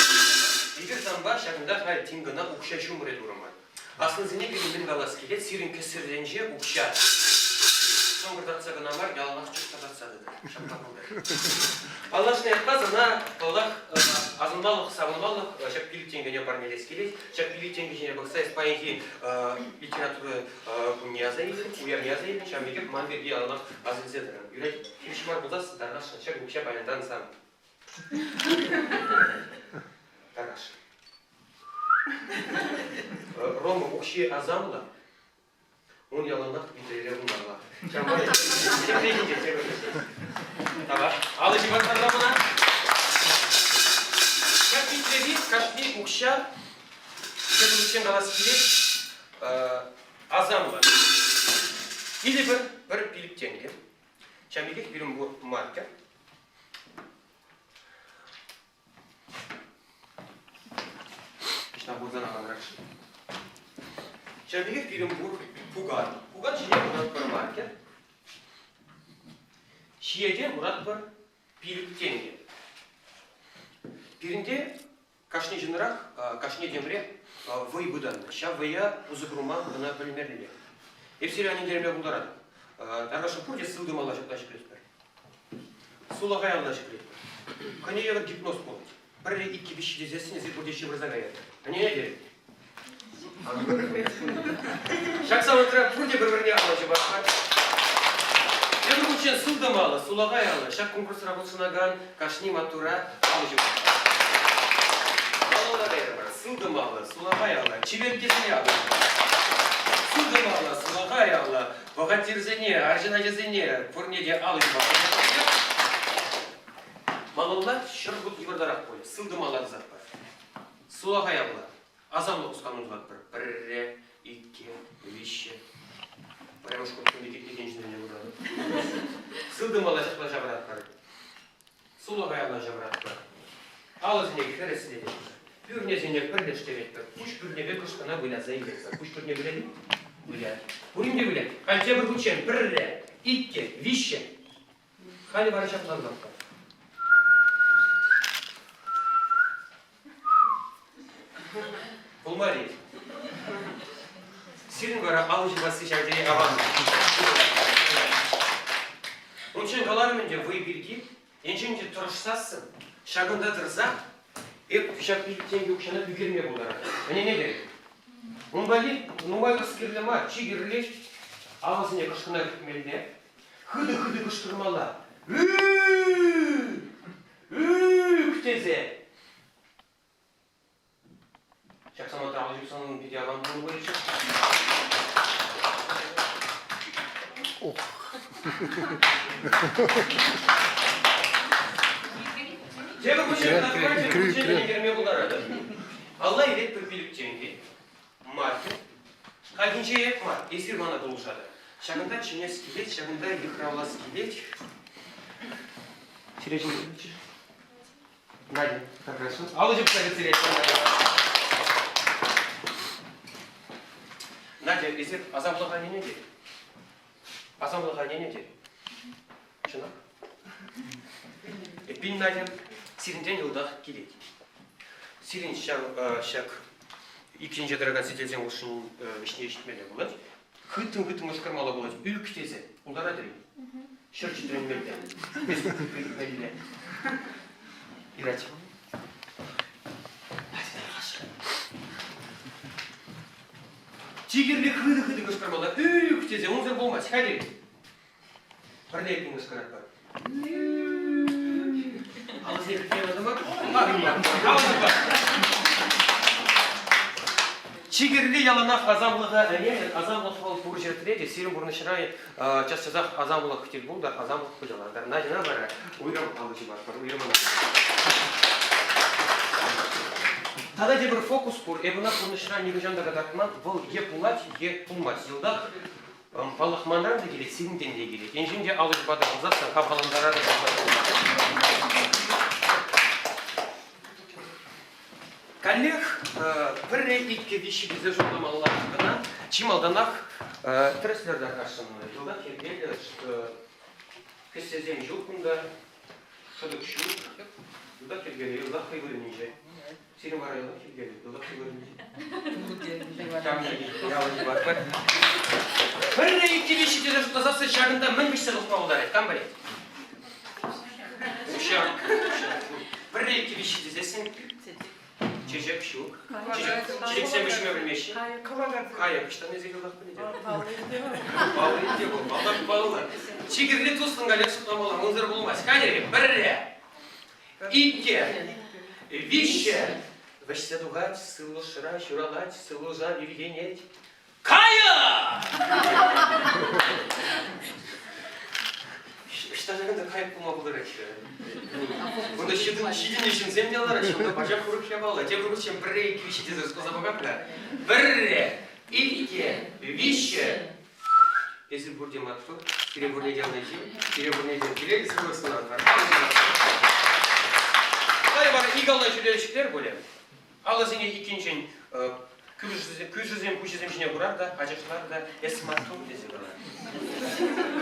Bir zamba şakında hayır tingana ukşa şumure durum var. Aslında zine bir galas kilet sirin kesirlence ukşa. Son gırdatsa gına var, yallah çok tadatsadı da. Şapka buldu. Allah ne yapmaz, ana Allah azındalık, savunmalık, şak bilitengene parmeles kilet, şak bilitengene baksa İspanya'yı literatürü bunu yazayım, uyar yazayım, şamikip manvergi Allah azın zederim. Yürek, kimşimar buldası, dargaşın, şak ukşa bayandan sam. Dargaş. Roma ukşi azamla, он яланах битрере унала. Чамай. Tamam. Alıcı bakanlar buna. Как битрере, кашни укша, это için галаскили azamla. Или bir birliktenge. Çamilek birim bu marka. İşte buradan alarak. Çamilek birim bu Pugan. Pugan şiye Murat bir marka. Şiyece Murat bir pilik tenge. Birinde kaşne jınırak, kaşne demre vay budan. Şa vaya uzakruman buna bölümlerle. Hepsiyle annemlerime buldular. Arkadaşlar burada sıldım alacak taşı kretler. Sulağay alacak kretler. Kanıya bir gipnoz buldu. Bir iki bir şey dizesiniz bir burada işi bırzak ayırdı. Hani ne derim? Şaksamantıra burada birbirine alacak bakar. Я думаю, что сылда мало, сулагай алла. Шак конкурс работшынаган, кашни матура алжып. Малалар бар. Сылда мало, сулагай алла. Чеберкесіне алла. Сылда мало, сулагай алла. Богатирзене, аржинажезене, фурнеде алжып. Малалар шыргут юрдарак бойы. Сылда мало зат бар. Сулагай алла. Азамлы усканудлар бар. Бірре, икке, вище. Прямо школкунда кеткен жинене бурады. Сылдым алашықла жабыраттар. Сулагай алла жабыраттар. Алызынеге хересіледі. Пүрнезіне пірлештеветті. Пуш пүрнеге күшкіна бұйла заилетті. Пуш пүрне біледі? Бұйла. Бұйымде біледі. Қальте бір күчен, пірре, икке, вище. Қали бары жапланлапты. Бұлмари. Сирин бара алыжы басы жәрдене аван. Onun için kalarımınca vay bilgi, ençince turşsassın, şagında tırza, hep şak bilgiden yokşana bükerme bunlara. Hani ne derim? Numay kıskırlama, çigirli, ağzına kışkına hükmeline, hıdı kışkırmalar. Teze. Şaksamata alıcık sanın bir yalan bunu böyle çık. Cevap hocam, nakırancı hocamına girmeye bunlar Allah ilet bir bilip cengi, market, kalbince hep var, esir bana doluşadı. Şakında çimye skilet, şakında yıkravla skilet. Sürecin gibi. Надя, как хорошо. Алыжып совет Надя, esir azamlığa ne dedi? Azamlığa ne dedi? Şuna. Bin Nadya Sirinden yılda geledi. Sirin şak ikinci dereden siteden olsun işine eşitmeli болады. Hıtın ışkırmalı болады. Ülk tezi. Uldara derim. Şırçı dönmekten. Belli. İraç. Çigirli hıdı ışkırmalı. Ülk tezi. Onzer olmaz. Hadi. Parlayıp ışkırak var. Ağzı yakıtlayan adama ağrım var. Ağzı var. Çigirli yalanak azamlığa azamlık ol burjetledi. Sirin burnu şırayı çastazak azamlık hıtil buldu. Azamlık hıcalardır. Nadina var. Uyram alıcı var. Uyramana. Tada bir fokus kur. Ebuna burnu şırayı negajanda kadartman. Bu ye pulat, ye pulmat. Yılda Palahmanlar da geldi, Sirinden de geldi. Enjince alıcı badar uzatsan kavgalandara da Kalleх, bir iki vişi bize жолдамаларына, чималданақ тіріслерді қаршынына. Жылда келгелі, кестезен жылқында, шыдық шуық, жылda келгелі, жылда қиылынынше. Сенің бар жылда келгелі, жылда қиылынынше. Bir iki vişi bize жолдасасы жағында мін бішті қылпауылдар айтқан бар еді. Bir iki vişi dizесін, Çiçek şu. Çiçek sevmişime bilmeşi. Kaya kıştan ne zeyildak bileceğim. Bağlı diye bu. Vallahi bağlılar. Çigirli tuzsun galip sutlamalar. Mınzır bulmaz. Kaya birre. İkke. Vişe. Веще дугать, сылу шира, шуралать, сылу жа, вильгенеть. Kaya! İşte ne kayıp bulma bularak. Bunda şidin için zemliyorlar, şimdi bacak kurup yapıyorlar. Те kurup için bir iki bir şey diyoruz, koza bakakla. Bir, iki, vişe. Если будем актор, переборне делный день, переборне дел келер, сырысына атар. Дай бар, игална жүлелішіктер бөлем. Алы зене икеншен күшізем күшіне бұрар да, қажықшылар да, эсматтың десе бұрар.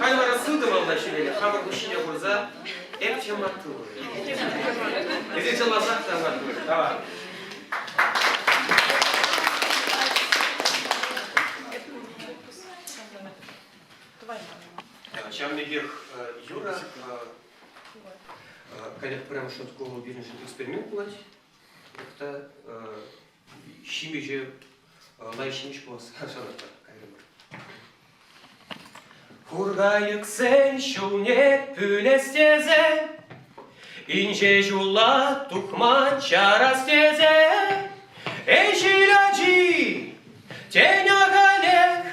Қайбара сылды бална жүлелі, қамыр күшіне бұрза, әпте маттың бұрар. Езі жыласақ та маттың бұрар. Давай. Чамнегер Юра, когда прямо что такого бизнес эксперимент платить, это щимиже лайшимиш плюс шарата. Хургайык сен шулне пүлестезе, инже жула тухман чарастезе, эшиляджи тенягалек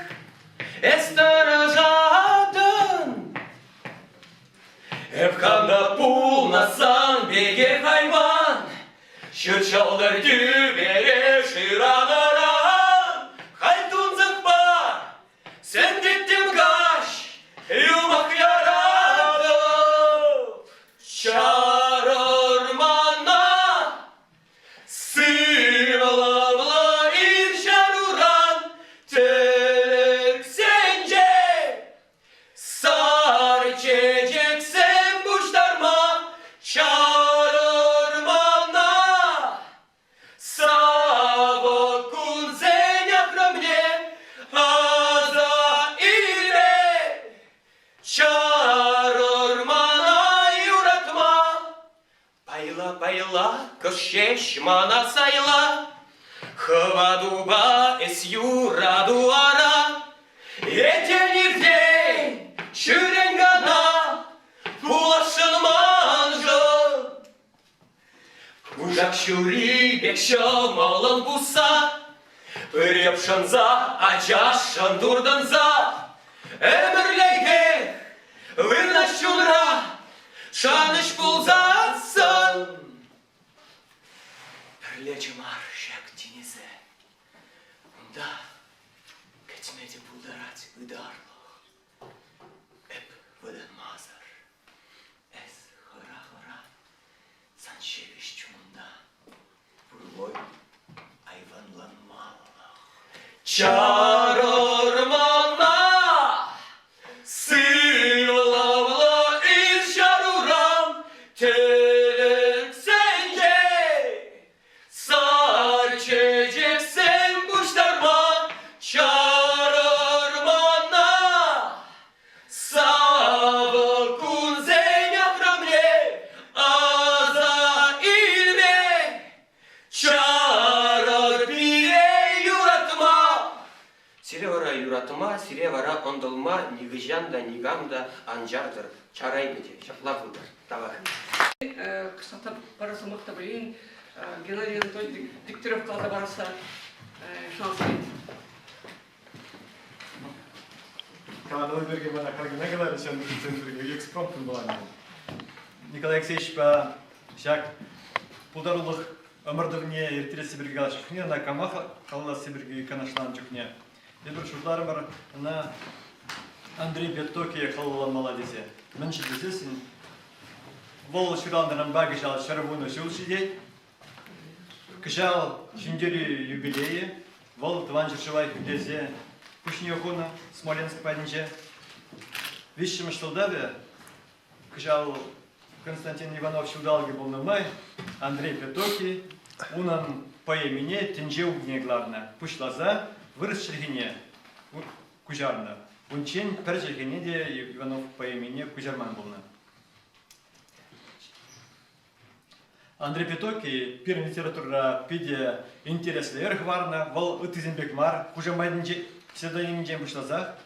эстаража. Эпханда пулнасан беге хайван, шырчалдар дүбере шыранаран. Хайтунзық бар, сен кеттім қаш, юмақ ярадып. Шарырмана, сыйлавла ир шаруран, тілік сенже, сар чечек Чарырмана, сава кунзеня храмне, аза иле. Чарырмана юратма, пайла, кышеш мана сайла, хвадуба эс юраду ара, етенирдей шүренгана, Пулашын манжы, Ужак шүри бек шамалын буса, Үреп шынза, ажашын дурдынза, Әмірлейге, вырна шулра, Шаныш пулзасын. Бірлечі мар шәк тенезе, Онда кетмеде пулдарать ыдарлық, Әп выдан мазыр. Саншевиш чумында, Бурлой айванланмалла. Чарырмана, сыйлавла ир шарурам, Телек сенже, сар чечек сен буштарма, Чарырмана, савы кунзеня храмне, Юратыма, сиревара ондылма, нигыжанда, нигамда, анжардыр, чарай бете, шаплап удар. Давай. Кыстата бараса мақта білейін, Геннадий Анатольевич Дегтярев қалада бараса шанс дейді. Канадалы берге бана кагына калар ишен центрге экспромтун балан. Николай Алексеевич ба шак пулдарулык өмірдігіне ертересі бірге қалаш күне, на камаха қаласы бірге канашлан жүкне. Дебір шутлары бар, на Андрей Беттоки қалаламала десе. Мінші десесін, бұл шырандырын багы жал шарабуны жыл шидей, кышал жүндері юбилейі, бұл тван жыршывай күдесе, Пушни охона, Смоленск падінче. Вишшим штылдабе, кышал Константин Иванович Удалги был на май, Андрей Беттоки, унан по имени Тенже угне главное, пушлаза, вырос Шергине, Кужарна. Унчен пер Шергине, де Иванов по имени Кужарман был на. Андрей Беттоки, первая литература пиде интересный эрхварна, вал Утизенбек мар, Кужамайдинче, псевдониминчен пушлаза,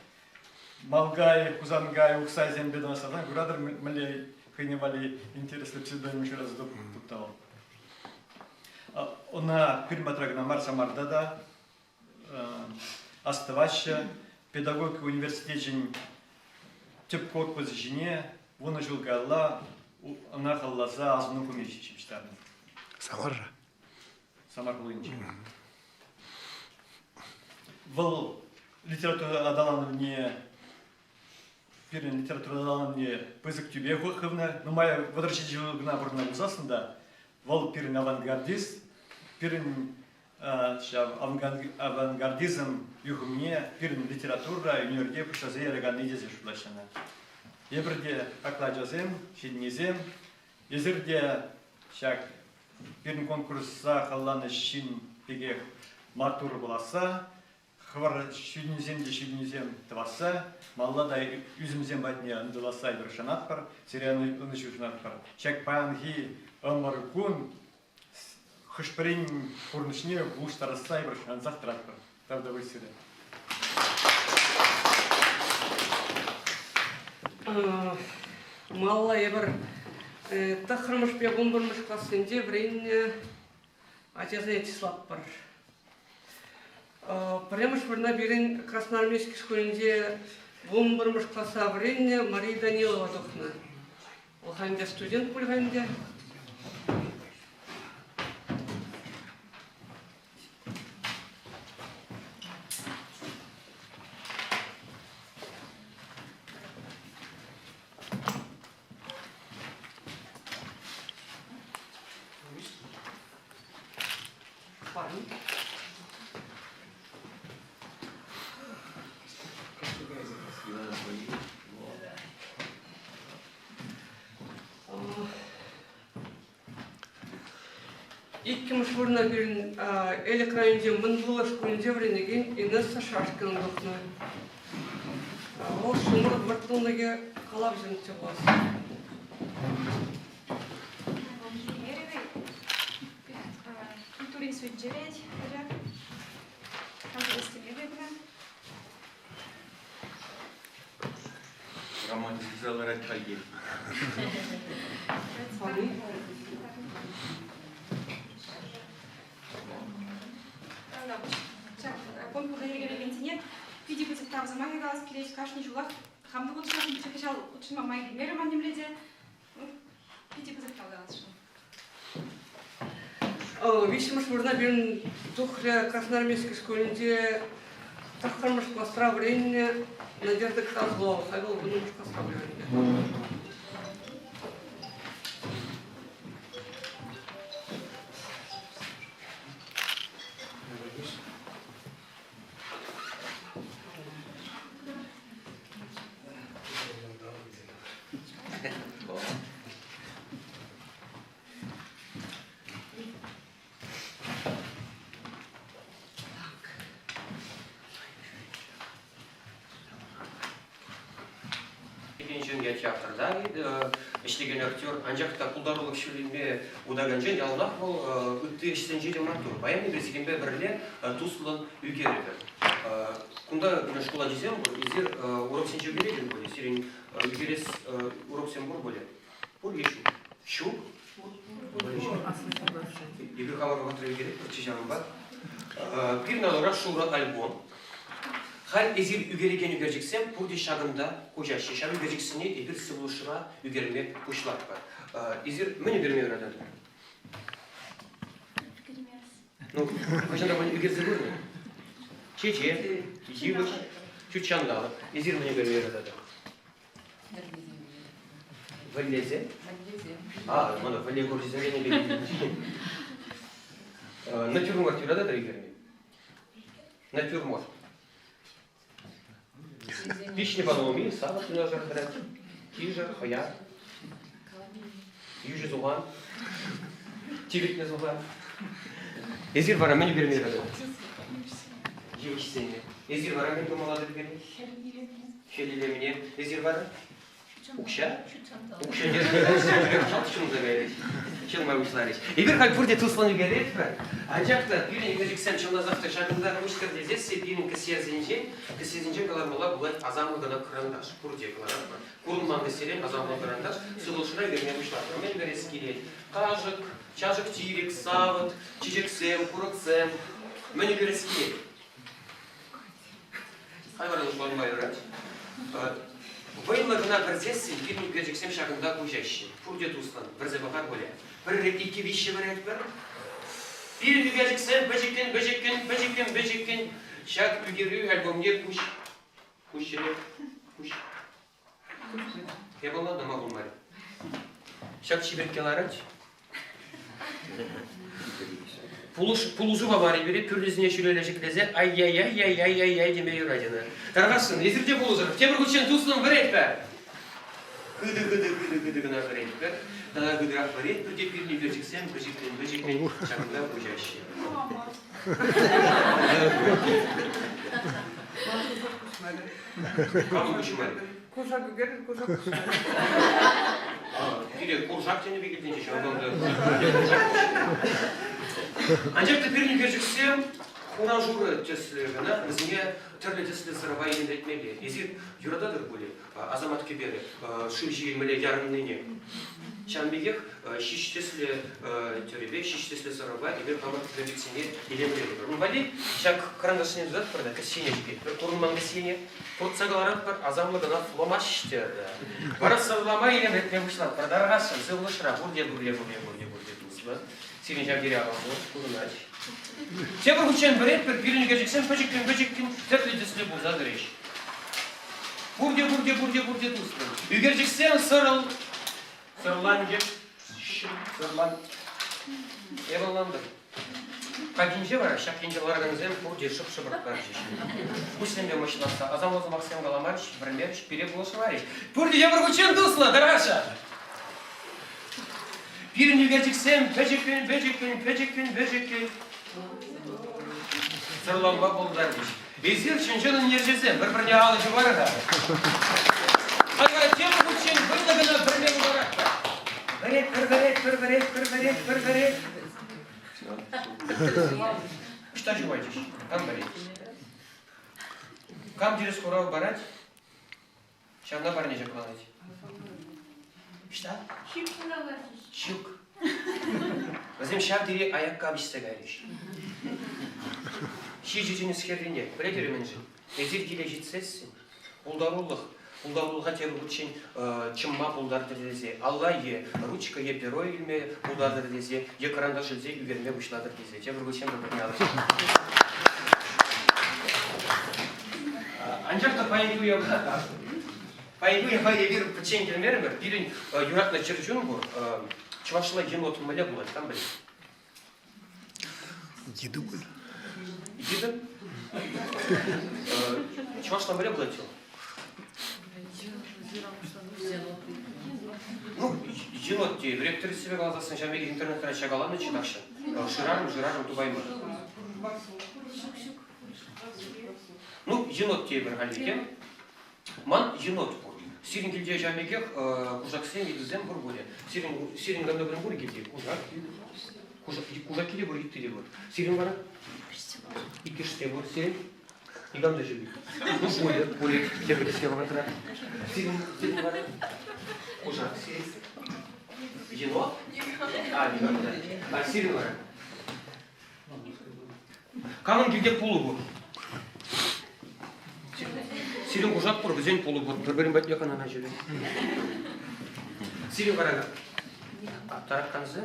Малгай, Кузангай, Ухсай зембедон садан, Гурадр мали хайневали интересный псевдоним еще раз доптал. Она перматрагна Марса Мардада, оставаща, педагог университет тип корпус жене, вона жилгала, она халлаза азну кумичи чипштарна. Самара. Самар Лунчи. Был литература адалана мне пирин литературалан не пызык тюбе хывна, но моя возвращение жылгна бурна узасында, вол пирин авангардист, пирин авангардизм юхумне, пирин литература, универде пушазе реганный дезеш улашана. Ебірде акладжазем, шеднезем, езірде шак пирин конкурса халланы шин пеге матур боласа, хвар шеднезем тваса, малладай үзімзем бәтіне ұндыласа бір шанат бар, серияны ұнышу шанат бар. Шак паянхи ымыр күн, хышпырин курнышне бұштараса бір шанзақ тұрат бар. Тавда высыры. Малла ебір тақырмыш бе ғұмбырмыш классында бірін атезіне тислап бар. Премыш бірна бірін Красноармейский школінде ғұмбырмыш класса бірін Мария Данилова тұқына. Ол ханде студент болғанде. İlk müşhuruna birin elektrayınca mınbulaş kuyunca birinegin Inessa Şaşkın dokna. O şumur vırtılınıge kalab jınıtı olsun. Культурин судьджерять, ряд. Там есть видно. Романтизациялар айтқай ел. Конкурс регионе виде будет там замахивалась, клеить кашни жулах, хамду вот что ты хотел лучше мамай примеры маним леди. Виде будет там дальше. Висимыш бурна бирин тухля Красноармейской школінде тақырмыш классра времени Надежда Козлова, хайвал вынымыш классра времени. Театрда иштеген актер анжакта кулдарулык шүлінме удаган жен ялнақ бұл үтті іштен жеде матур. Баяны безігенбе бірле туслын үгереді. Кунда школа дезем бұл, езер урок сен жөгереген боле, серен үгерес урок сен бұр боле. Бұр ешу. Шу? Егі қамарға батыр үгерет, бір чешамын бар. Пирна олар шура альбом. Хал ezir ügeregen ügerciksem, burada şagında koca şişar ügerciksine bir sıvışıra ügerme kuşlar var. Ezir meni vermeye öğrendim. Ну, başında bana ügerse görmüyor. Çiçeğe, çiçeği, şu çandalı, ezir meni vermeye öğrendim. Valleze? Bana valle görürsün gene bir. Natürmort öğrendim da ügerme. Natürmort. Пищни баноми, сава тунажар брат, кижар, хаяр, южи зуган, тивит не зуган. Ezir var mı bir meyve de? Yemiş seni. Ezir var mı domaladı bir? Şeliyle mi ne? Ezir var mı? Ukşa? Ukşa gezmeden çatışımıza gayret. Çılmay uçlar iş. Bir hal burada tuzlanı gayret var. Ancak da bir İngilizcen çılmazakta şarkında ramıştır dezesi birinin kesiyezince kalarmalar bulan azamlıgına kırandaş. Burada kalarlar. Kurulmandı seren azamlı kırandaş. Sılışına vermemişler. Hemen veresi geliyor. Kaşık, çaşık çiğrik, savıt, çiçeksem, kuruksem. Meni veresi geliyor. Hayvanın uçlarını bayırat. Войнлагына бірзесі елдің көржексем шағында көжәші. Пұрде туыстан, бірзе бағар бөле. Бір рет екі виші бір рет бір. Bir ügerciksem, böcekten, şak ügeri альбомне kuş. Kuş şeref, kuş. Я был на могу мари. Şak çiberken araç. Puluzu babari biri pürlüzüne şüreleşik leze ay demeye radyanı. Kargasın, ezirde buluzur. Temir güçen tuzunun bir etber. Gıdı gına bir etber. Daha gıdırak bir etber. Dep birini vereceksen böceklen çakında bucaşı. Kamu kuşmadı. Kuşak gögerir, kuşak kuşak. Biri kurşak seni bir gidince şu anda. Ancak da birini vereceksen Uran juru testlerinden bizimle türlü testler sırayla etmeli. Ezir yuradadır böyle. Azamat kiberi, şu jilmeli yarınlığı. Şambiyek şiş testli türübe, şiş testli sırayla bir kamat vereceksinler ilemleri. Rumvali şak karangasını düzelt burada kesiye gibi. Kurulman kesiye. Kurtsagalar var azamlıgına flamaş işte. Bara sallama ilemetmeye başlar. Dargasın, zıvlaşıra buraya. Senin jagiri alanı, kurulaş. Temir güçen bir etber, birini geleceksen böcekten terli disli bulza direş. Buraya tuzlu. Yügereceksen sarılanca, evalandır. Kakince var, şakince organizem, buraya şıp kardeş. Bu sen bir maşınasa, azam ozum aksen galamariş, vremeriş, bire bulaşıvariş. Buraya temir güçen tuzlu, daraşa. Birini geleceksen böcekten. Sarılanma bol dermiş. Ezir çınçının yercesi, birbirine alıcı var da. Aga temir güçen bırlığına birine olarak. Beret. Что живаешь? Там борец. Кам через скоро барать? Сейчас на парня кланать. Что? Щук. Возьмем шап дири аяк кабишсе гариш. Şi cicini skerrine, biledir menji. Ezir gile jitsessin. Улдарулга темир güçen чымма пулдар дердезе. Allah ye, ручка ye, перо ilme пулдар дердезе. Ye карандаш ilze, üverme buşladır deze. Temir güçen birbirine alır. Ancak da payıntuya bir pıçen gelmerim var. Birin yurakla çırçın bu. Çuvaşla yenot mele bulat. Tam böyle. Дедуголь. Gidin. Çuvaşla mele bulatıyor. Ну, енот те, ректор себе глаза сначала интернет рачагала начинавши. Жирарым тубаймы. Ну, енот те бергальнике. Ман енот bu. Сирин келде жамеге кужаксен идизем бур буде. Сирин гамда бирин бур келде. Кужак келе бур итти де бур. Сирин бара? Икиште бур сирин. И гамда жеби. Ну, буде тебелеске вагатра. Сирин бара? Кужак сирин. Енот? Енот да. Сирин бара? Канын келде пулу бур. Сирин кужак бур, bizden pulu buр. Bir-birin batya kanana jüri. Сирин бара? Таракканзы?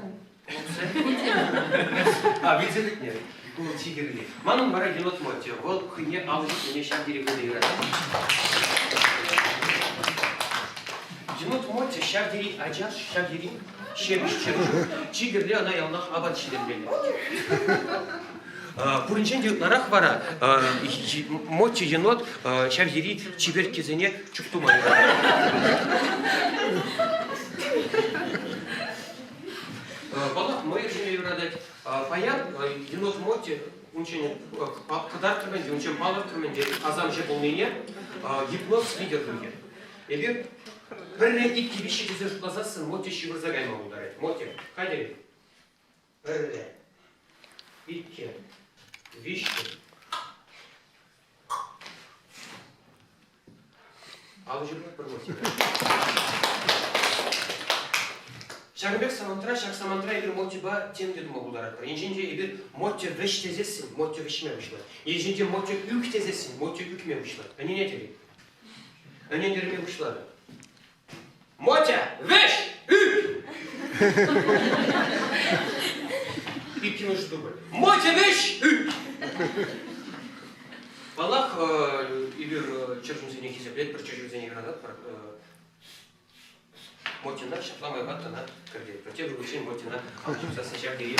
Вилзелик не. Бұл тигерли. Манын бара енот моти. Ол хыне алып мне шам дирек буде играть. Енот моти шам дирек ажаш, шам дирек шебиш. Тигерли ана ялнах абат шидербели. Пуринчен нарах бара. Моти енот шам дирек чибер кезене чуктумай. Балак мой же еврадать. Паян енот моти унчен кадар кырменде, унчен балак кырменде азам же болмайне гипноз лидер дуге. Егер bir rek iki bir şey dizer şuklasatsın moти şivrza gayma udarayt. Moти, hadi. Bir rek. İki. Vişti. Alıcı bir moти. Şarkıbek samantıra bir motiba tem dedim oğullar. İncince bir moти veş tezesin, moти veşmemişler. İncince moти ük tezesin, moти ükmemişler. Hani ne dedi? Hani dermemişler. Moти veş ük. İkimiz dubl. Moти veş ük. Балах bir çırpımızı ne hizmet, bir çocuk zeni granat var. мотина шапламай баттана кірді. Проте бүгін мотина алжымса сәшәк дейіп.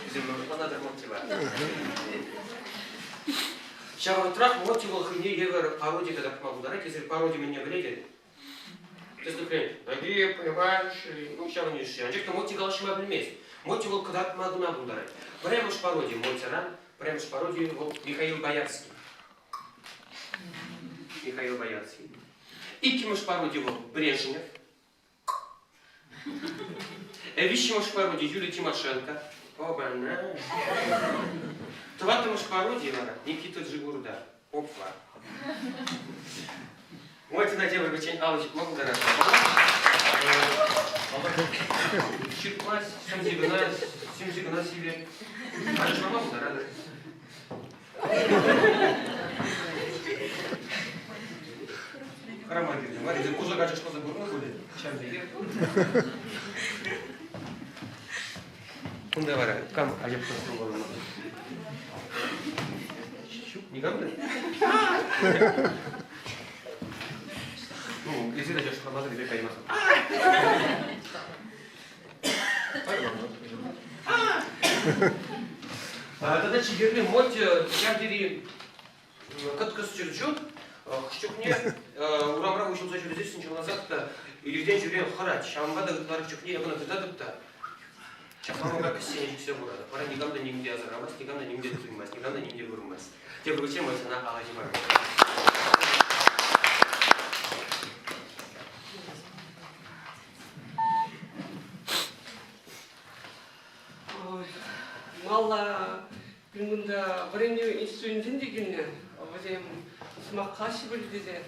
Bizim anladık мотива. Шаватрах мотивал хыне евер пародия когда помогут. Если пародия меня влетит, то есть, например, ноги, понимаешь, ну, сейчас не шли. Анжек, то мотивал шима блемес. Мотивал когда помогут на бударать. Прямо ж пародия мотира, прямо ж пародия вот Михаил Боярский. Михаил Боярский. И кимаш пародия вот Брежнев. Вещи пародия Юлия Тимошенко. Оба, на. Тватамаш пародия Никита Джигурда. Опа. Мой на тему очень Алочек могу дорожить. Чуть класс, 7 себе. А что могу дорожить? Хромай, говорит, Мария, ты уже кажешь, что за бурно будет? Чем ты? Ну давай, кам, а я просто не говори? Ну, если ты идешь в Хамаза, ты поймешь. Тогда чигерли мот, чагдери, каткас черчут, щукне, урамра учился через 10 ничего назад-то, и в день живем харать, шамбада говорит, щукне, я бы надо-то. Мама как сидит все было. Пора никогда нигде заработать, никогда нигде заниматься, никогда нигде вырубаться. Те бы чем это на Аладимар. Мало gününde birinci institüsünün dikine, bizim smak kaşı bildiler.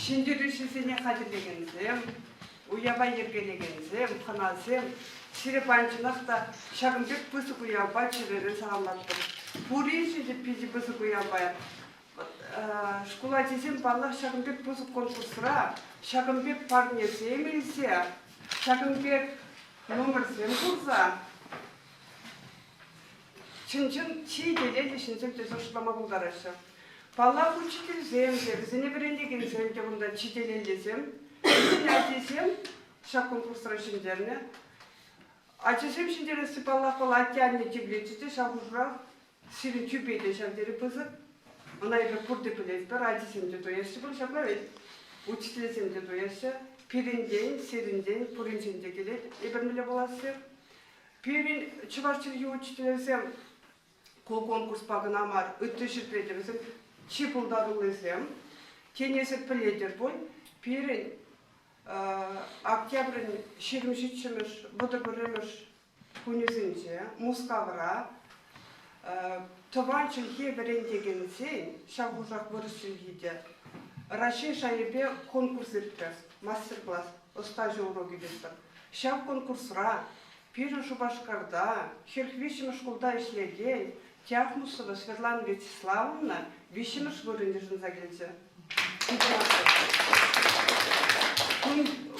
Шиндеришесіне қадірлегенсем, уябай ергелегенсем, қанасем, сиреп анчынақта Шағынбек бұсық уябай чүрерін сағаматтым. Пуриші деп пизи бұсық уябай. Школа десем балық Шағынбек бұсық конкурсыра, Шағынбек парнесем елсе, Шағынбек номерсем құрса, чын-чын чиделелі шынсем тесін шылама бұлдарашы. Баллах учитель земде, bizine birindegin zemde bunda çitelelesem, bizine açesem, şak konkurslara şinderine. Açesem şinderesi ballah bala atyanne tibletçide, şak ujra, sirin tübeyde şakderi pızık. Ona ebe purde pilezber, açesemde doyaşı bul şaklar et. Учителесемде doyaşı, pirinden, serinden, purincende gelir, ebermele bolası. Pirin, çıvaşçılığı учителесем, kol konkurs bagına mar, ötteşir pedemesem, Чипулдарулызем, тенесі піледер бұл, перін октябрын 23-шіміш, бұдығырымыш күнізінде, мұскавыра, тұван чылге бірендеген сен, шағужақ бұрыс чылгеде, Раши шайыбе конкурс өттір, мастер-класс, ұстажы уроги бестір. Шақ конкурсыра, перін Шубашқарда, Херхвишімі школда ішлеген, Тяхмусова Светлана Вячеславовна вещимыш вырындежін загелді.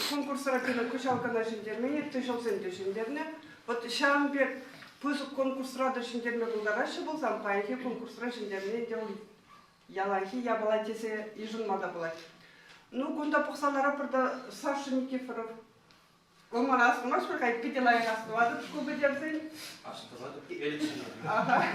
Конкурсыра пені күшалқана жіндермені, түйшалсенде жіндеріне. Вот Шамбек пұзық конкурсырады жіндерме бұлдарашы болсам, пайынхи конкурсыра жіндеріне дел яланхи ябалатесе ежынмада болады. Ну, күнда пұқсалара бірді Саша Никифоров. Олман астымаш бір қайт педелайын астывады, школды дерсен. Астывады? Элексин. Ага.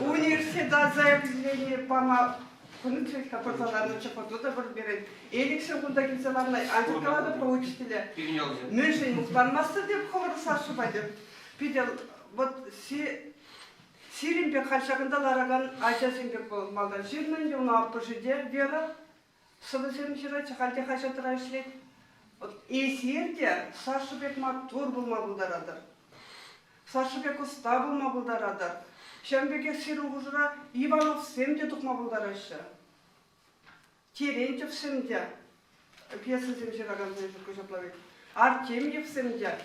Университет заявление пама күнін капорталарына чықпады да бір береді. Элексин күнда келселарына антикалады про учителя. Мөшін мұқтанмасы деп қылыры сашы ба деп. Педел, вот сиренбек қаншағында лараған ажасенбек болмалдан. Жермен де оны аппы жеде вера. Сылы сенім жира чықалде қашатыра ішлет. Есерде Сашыбек мактур болма бұлдарадыр. Сашыбек ұста болма бұлдарадыр. Шәмбеке сері ұғыжыра Иванов семде тұқма бұлдарашы. Терентьев семде. Пьеса семшер ағанзай жүркі жаплавек. Артемьев семде.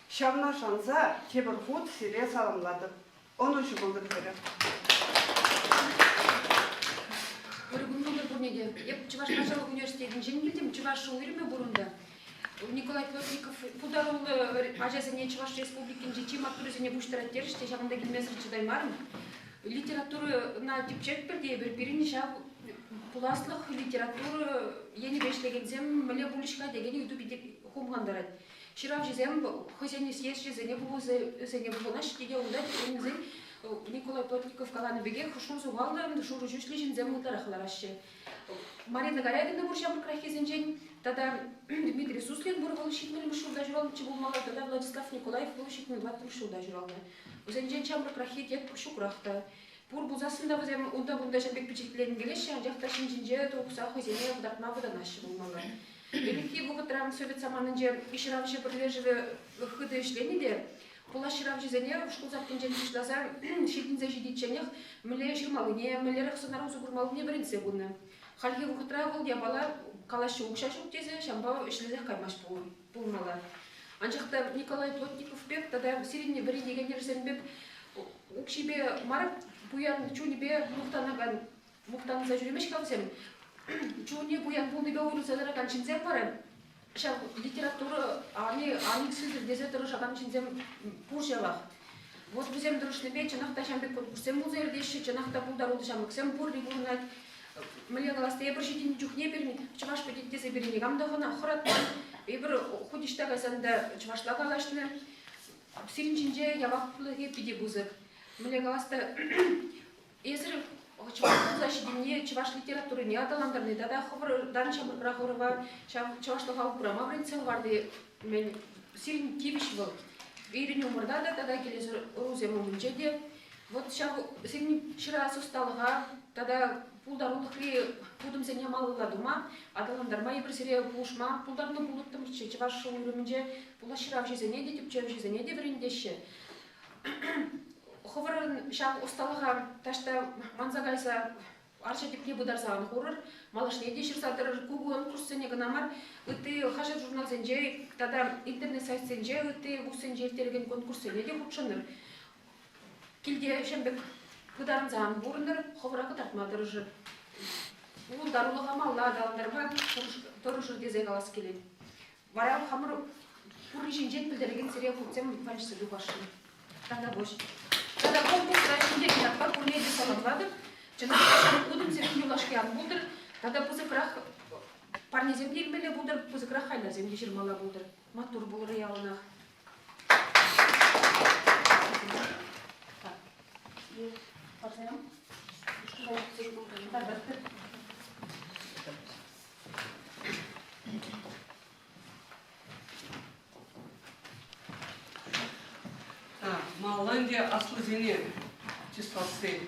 Şavna şansa Keberhut sire salamladı. 10. buldu biri. Орегонда бурнеде. Я Чуваш Пожалуй университетин жеңилдим. Чуваш үйрүмө бурунда. Николай Плотников пулдарул ажасыне Чуваш Республикин жечи мактурузине буштарат териште жагында келмесир чыдаймарым. Литература на типчек бирде бир-бирин шав пуласлык литература ени бештегенсем меле булишка деген ютубиде хумгандарат. Ширав жизем хозяйни съезд жизене булузене булунаш деге унда дегензен Николай Плотников каланы беге хушун зугалдан шуру жушлижин земутарахларашы. Марина Горягина буршам крахизенжен, тогда Дмитрий Суслин бургал шитмелем шурда журал чебулмала, тогда Владислав Николаев был шитмел ваттым шурда журал. Узенжен чамры крахитет шукрахта. Пур бузасында возем унда бунда жабек печатлен келеш, анжакта шинжинже тоқса хозяйне вдатма выданашы булмала. Великий боготрам совет саманынже ишравши прилежеве хыды ишленеде. Пола ширав жизене в школ заптенжен пишлаза шитинзе жидиченех мле ширмалыне мле рахсонару зубурмалыне бринце буны. Хальги вухтравал я бала калашы укшашук тезе шамба ишлезех каймаш булмала. Анжакта Николай Плотников бек тогда сиренне бери дегенер сенбек укшибе марып буян чунибе мухтанаган мухтан за жүремеш калсем чуни буян булныбе урусалара канчинзе пара. Шав литература ани сылдыр дезетары шагам чинзем пуржавах. Вот бузем друшнебе чанахта шамбек конкурсем булзердеши чанахта булдарулды шамбексем бурли бурнать. Мле галасты ебір житин чухне берми чуваш педиттесе берини гамдахана хурат. Ебір худиштага санда чувашлага алашны сиринчинже яваклыге пиди бузык. Мле галасты эзір чуваш защитине чуваш литературы не адаландарны да хобыр дан чамыр прахорова чувашлыга упрама бринцел барды мен сирин кибиш был. Ирин умырда да тогда келес рузем умчеде. Вот шав сирин шира сусталыга тогда пулдарулыхи пудым сене малыла дума адаландарма ебір сире пулушма пулдарны булуттым чуваш умрымже пула шира в жизене де типчев жизене де бриндеше. Ховырын шав усталыга ташта манзагайса арша типне бударсаган хорыр, малашне де ширсадыр кугуан курсене гынамар, ыты хажат журнал сенже, тада интернет сайт сенже, ыты гусенже терген конкурсене де хутшыныр. Килде шембек бударын заган бурыныр, ховыракы тартмадыр жыр. Ул дарулыга малла даландарма торышыр дезе галас келен. Вара хамыр пурышин жет билдерген сире хутсем фальшсы дугашын. Тада бош. Когда конкурс районде кинапар курнеде саламладыр, чынакта удым сирен юлашкиян булдыр, тогда пузыкрах парни земли илмеле булдыр, пузыкрах хайна земли жирмала булдыр. Матур бул реалына. Маланде аслы зене числасы.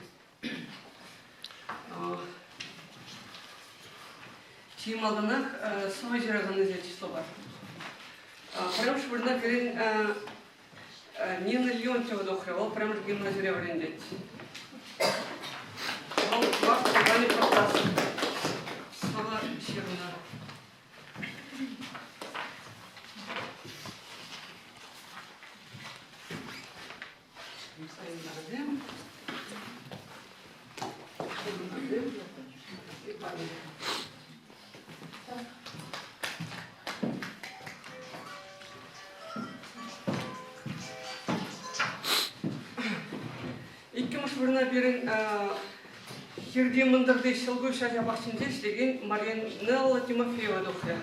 Чималданах свой жираганы за число бар. Прям швырна берин Нина Леонтьева дохревал, прям же гимназире варендеть. Он вах тагани протас. Слава щирна. Buruna birin Yerdi mındırdı şılgı şaja başında işlegen Marianella Timofeyeva dokuyor.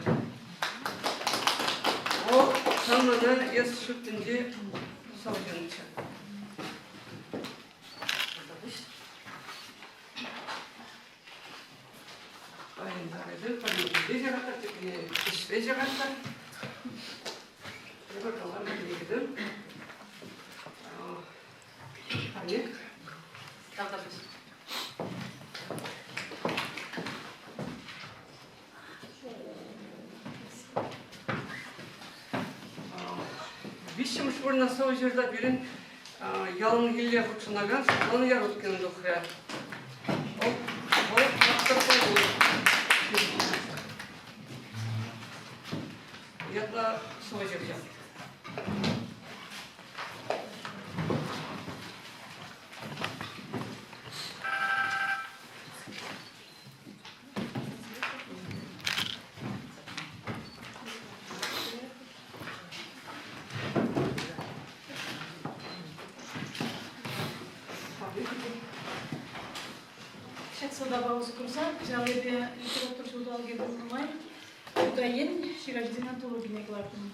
O sanmana es şüktünce savcınca. Ayınlarıydı, parmağında jagatta, işte jagatta. Bir bakalım ne gidelim. Panik. Вишем шпорна саужерда берин ялын гилле хучунаган сакланы яруткин духря. Ол мактапай бул. Я саужерда. Забавился курсант, взял себе литературу журнал Германии, Украин, Широждина Тулубине Клартин.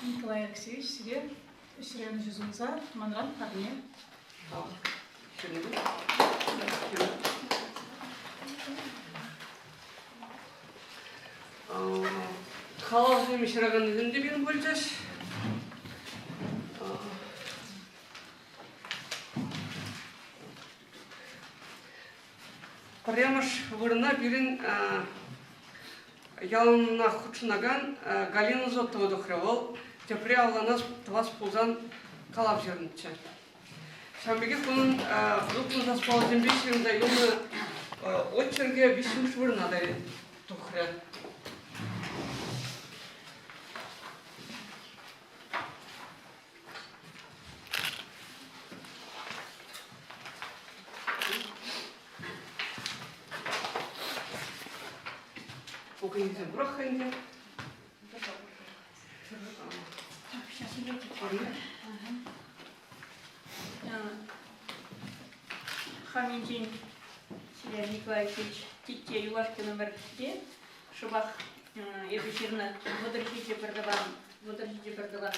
Николай Алексеевич, себе, Ширяна Жузунза, Манран Харне. Халал Шираган üzerinde bir bulacağız. Прямыш вырына бирин ялына хучнаган Галина Зотова дохревал, тепре аланас твас пузан калап жерниче. Шамбеге кунун рукун заспал зембешин да юны отчерге бишимш вырына да дохре. Украинцы браханье. Сейчас идете. Хаминчин Сергей Николаевич Титте Юлашки номер 2, Шубах Евгеньевна, Водоржите Бердаван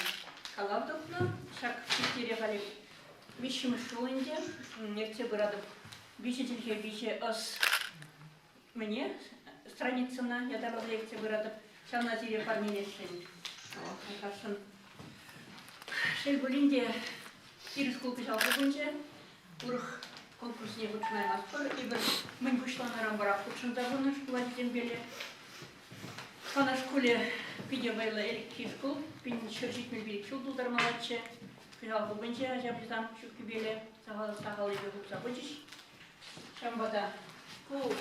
Калавдовна, Шак Титте Галев, Вищем Шулынде, Нефте Бородов, Вичительхе Виче Ос мне, страница на, я дала лекции Бородов, Шанатире Парнинешин, Харшин. Шельбулинде Ирскул писал Богунже, Урх конкурсне вучная маспор, и мы вышла на рамбарах учен давно школа Дембеле. А на школе пидевайла электричку, пин чержит мельбик чулду дармалаче, писал Богунже, а я призам чуки беле, сагал и бегу забудешь. Шамбада, ку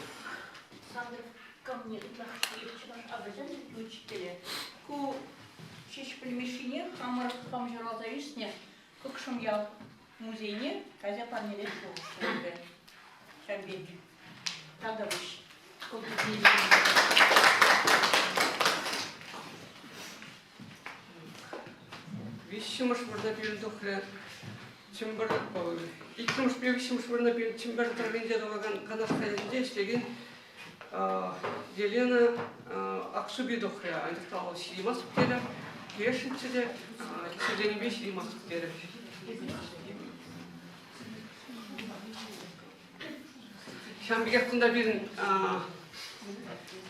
Сандр ко мне лахшивчаш, обязательно учителя. Ку шиш племешине, хамар хамжирал зависне, как шумял. Музейне, казя парнелет шоу, шамбеги. Тогда выше. Сколько дней? Вещимыш можно передохля, чембер, икмыш вещимыш можно перед чембер травинде долаган канашка здесь леген Елена Аксуби дохля, они стало симас теля, кешинчеде, чедени вещь симас теля. Шамбегахтында бирин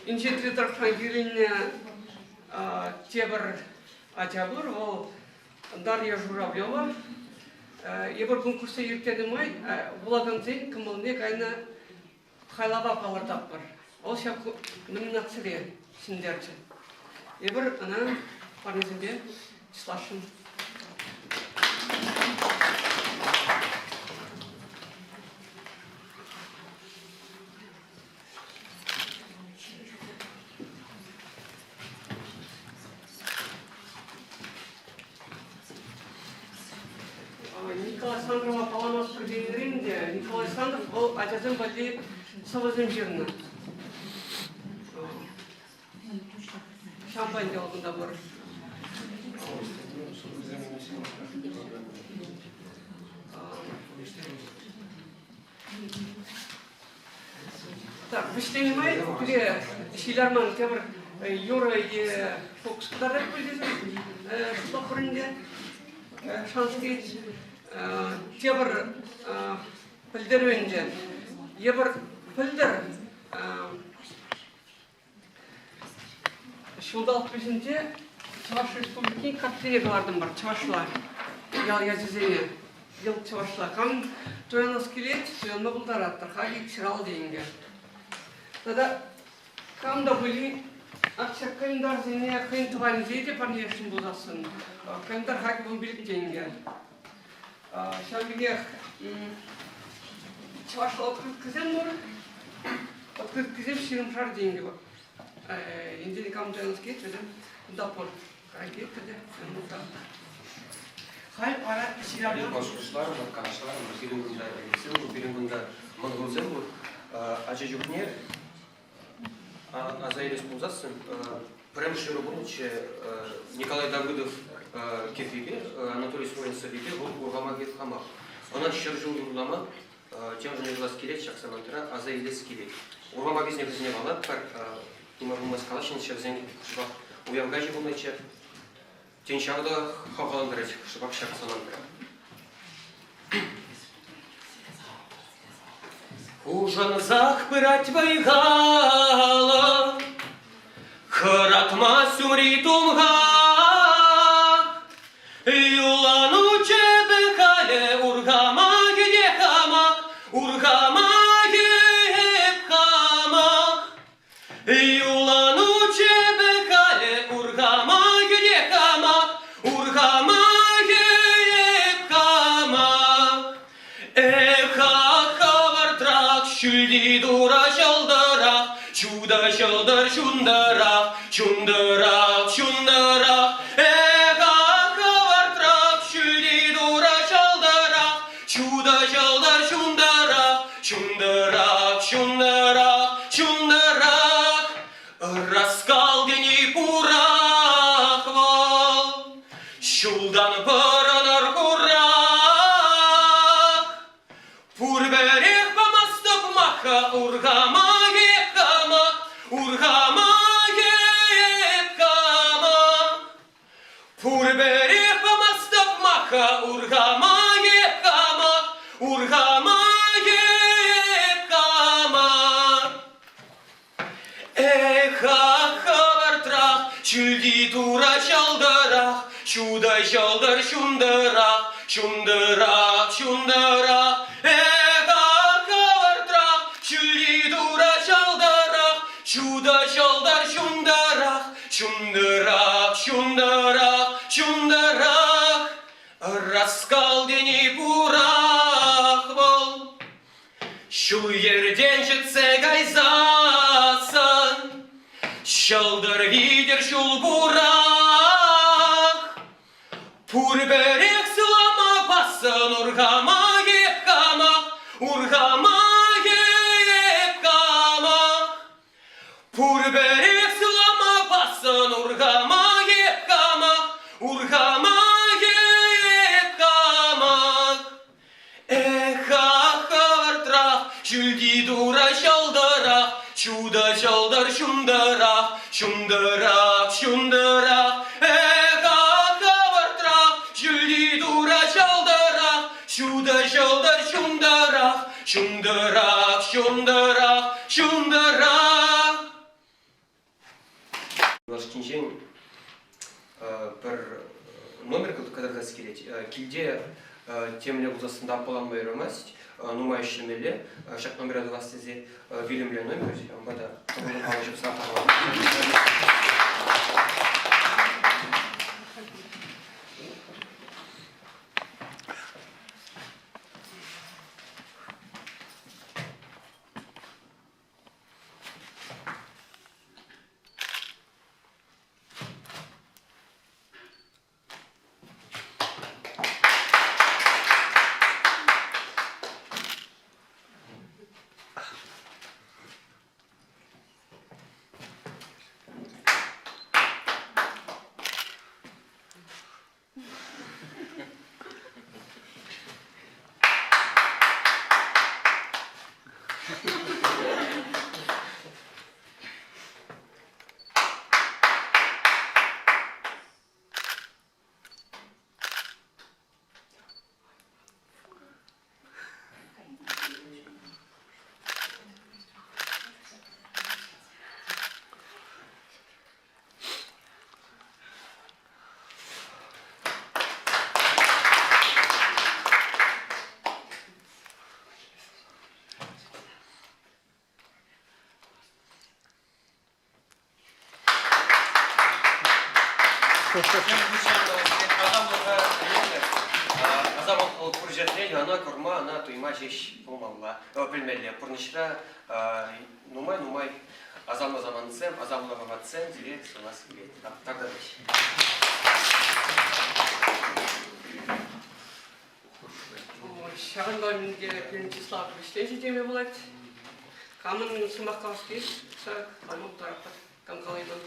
инженер тарапынан кирилне тебір атябыр, ол Дарья Журавлева. Ебір конкурста ертеді май, бұладан зейн кіміліне кайна хайлаба палырдап бар. Ол шап номинация сіндерді. Ебір ана парнезінде числашын. Николай Сандрова Паламас Кудинеринде, Николай Сандров ол атязын бәлде савызын жеріні. Шампань алдында бар. Так, выштеймай, где Шилярман темір Юра и Фокскударек білдезім, что құрынде, шанскейт. Тебір пілдер өнде, ебір пілдер шылдалық бесінде Чуваш Республики картинегалардың бар, Чувашла, ял язызене, ел Чувашла. Кам тоянас келет, тоянма бұлдар аттыр, хаги ксирал дейінге. Тада камда были акция календар зене, кайын туған зейде парнешін бұлдасын, календар хаги бұл білік дейінге. Шамбегех Чувашла открыткізем бар, открыткізем ширымшар дейінге бар. Индені кам тоянас кетпедім. Дапор, карагет кеде, фенута. Хай пара сирабы. Башкұрышлар, канашлар, бірін бұнда мұнғылзен бұл. Ача жүкне, азайлес бұлзасын, прям шыры бұныче Николай Давыдов кефебе, Анатолий Смолин Сабебе, бұл ұрғама кет қамақ. Она шыр жыл юрлама, тем же не было скелет, шаг самантра, а за или скелет. Урвама без него зневала, пар, има рума скалашин, шаг за них, шабах, уявгажи бунычев, тень шагда хаваландрать, шабах шаг самантра. Ужан захпырать вайгала, харатма сюритумга, юлану чебекале ургама гедехама, ургама гебхама, юлану чебекале ургама гедехама, ургама гебхама, Şüldi dura şaldırak, şuda şaldır şundırak, şundırak, şundırak. Eka kavartrak, şüldi dura şaldırak, şuda şaldır şundırak, şundırak, şundırak, şundırak. Raskal deni purak val, şuldan pırınır kurak, purberek Urgama gepkama, urgama gepkama, purberi pamastap maka, urgama gepkama, urgama gepkama. Eha kavartrak, çüldi tura çaldırak, şuda çaldır şundırak, şundırak, şundırak. Şuda şaldar şundarak, şundarak, şundarak, şundarak. Raskal deni burak bol. Şu yerden çıksa gayzasın, şaldır vidir şul burak. Purberek sılama basın, urgama gepkama, urgama Purberek sılama basın, urgama gepkama, urgama gepkama. Eha kavartrak, şüldi dura şaldırak, şuda şaldır şundırak, şundırak, şundırak. Eha kavartrak, şüldi dura şaldırak, şuda şaldır şundırak, şundırak, şundırak, şundırak. Вашкинжен бір номер кадрда скелет. Килде темле узасында апаланмай ромасть, нумай шемеле, шак номер 20 вилимле номер, бада алып сатып. Азам ол пуржетлел, ана корма, ана туйма жеш болмалла. Білмелі, пурнышра нумай, азам азаманцем, азам лававатцем, директ сулас билет. Так да дальше. Шағын бөлімге бірінші слав Крistенші деме болады. Камын сымақ қалыс кейс, қамын тарапқа, кам қалайдан.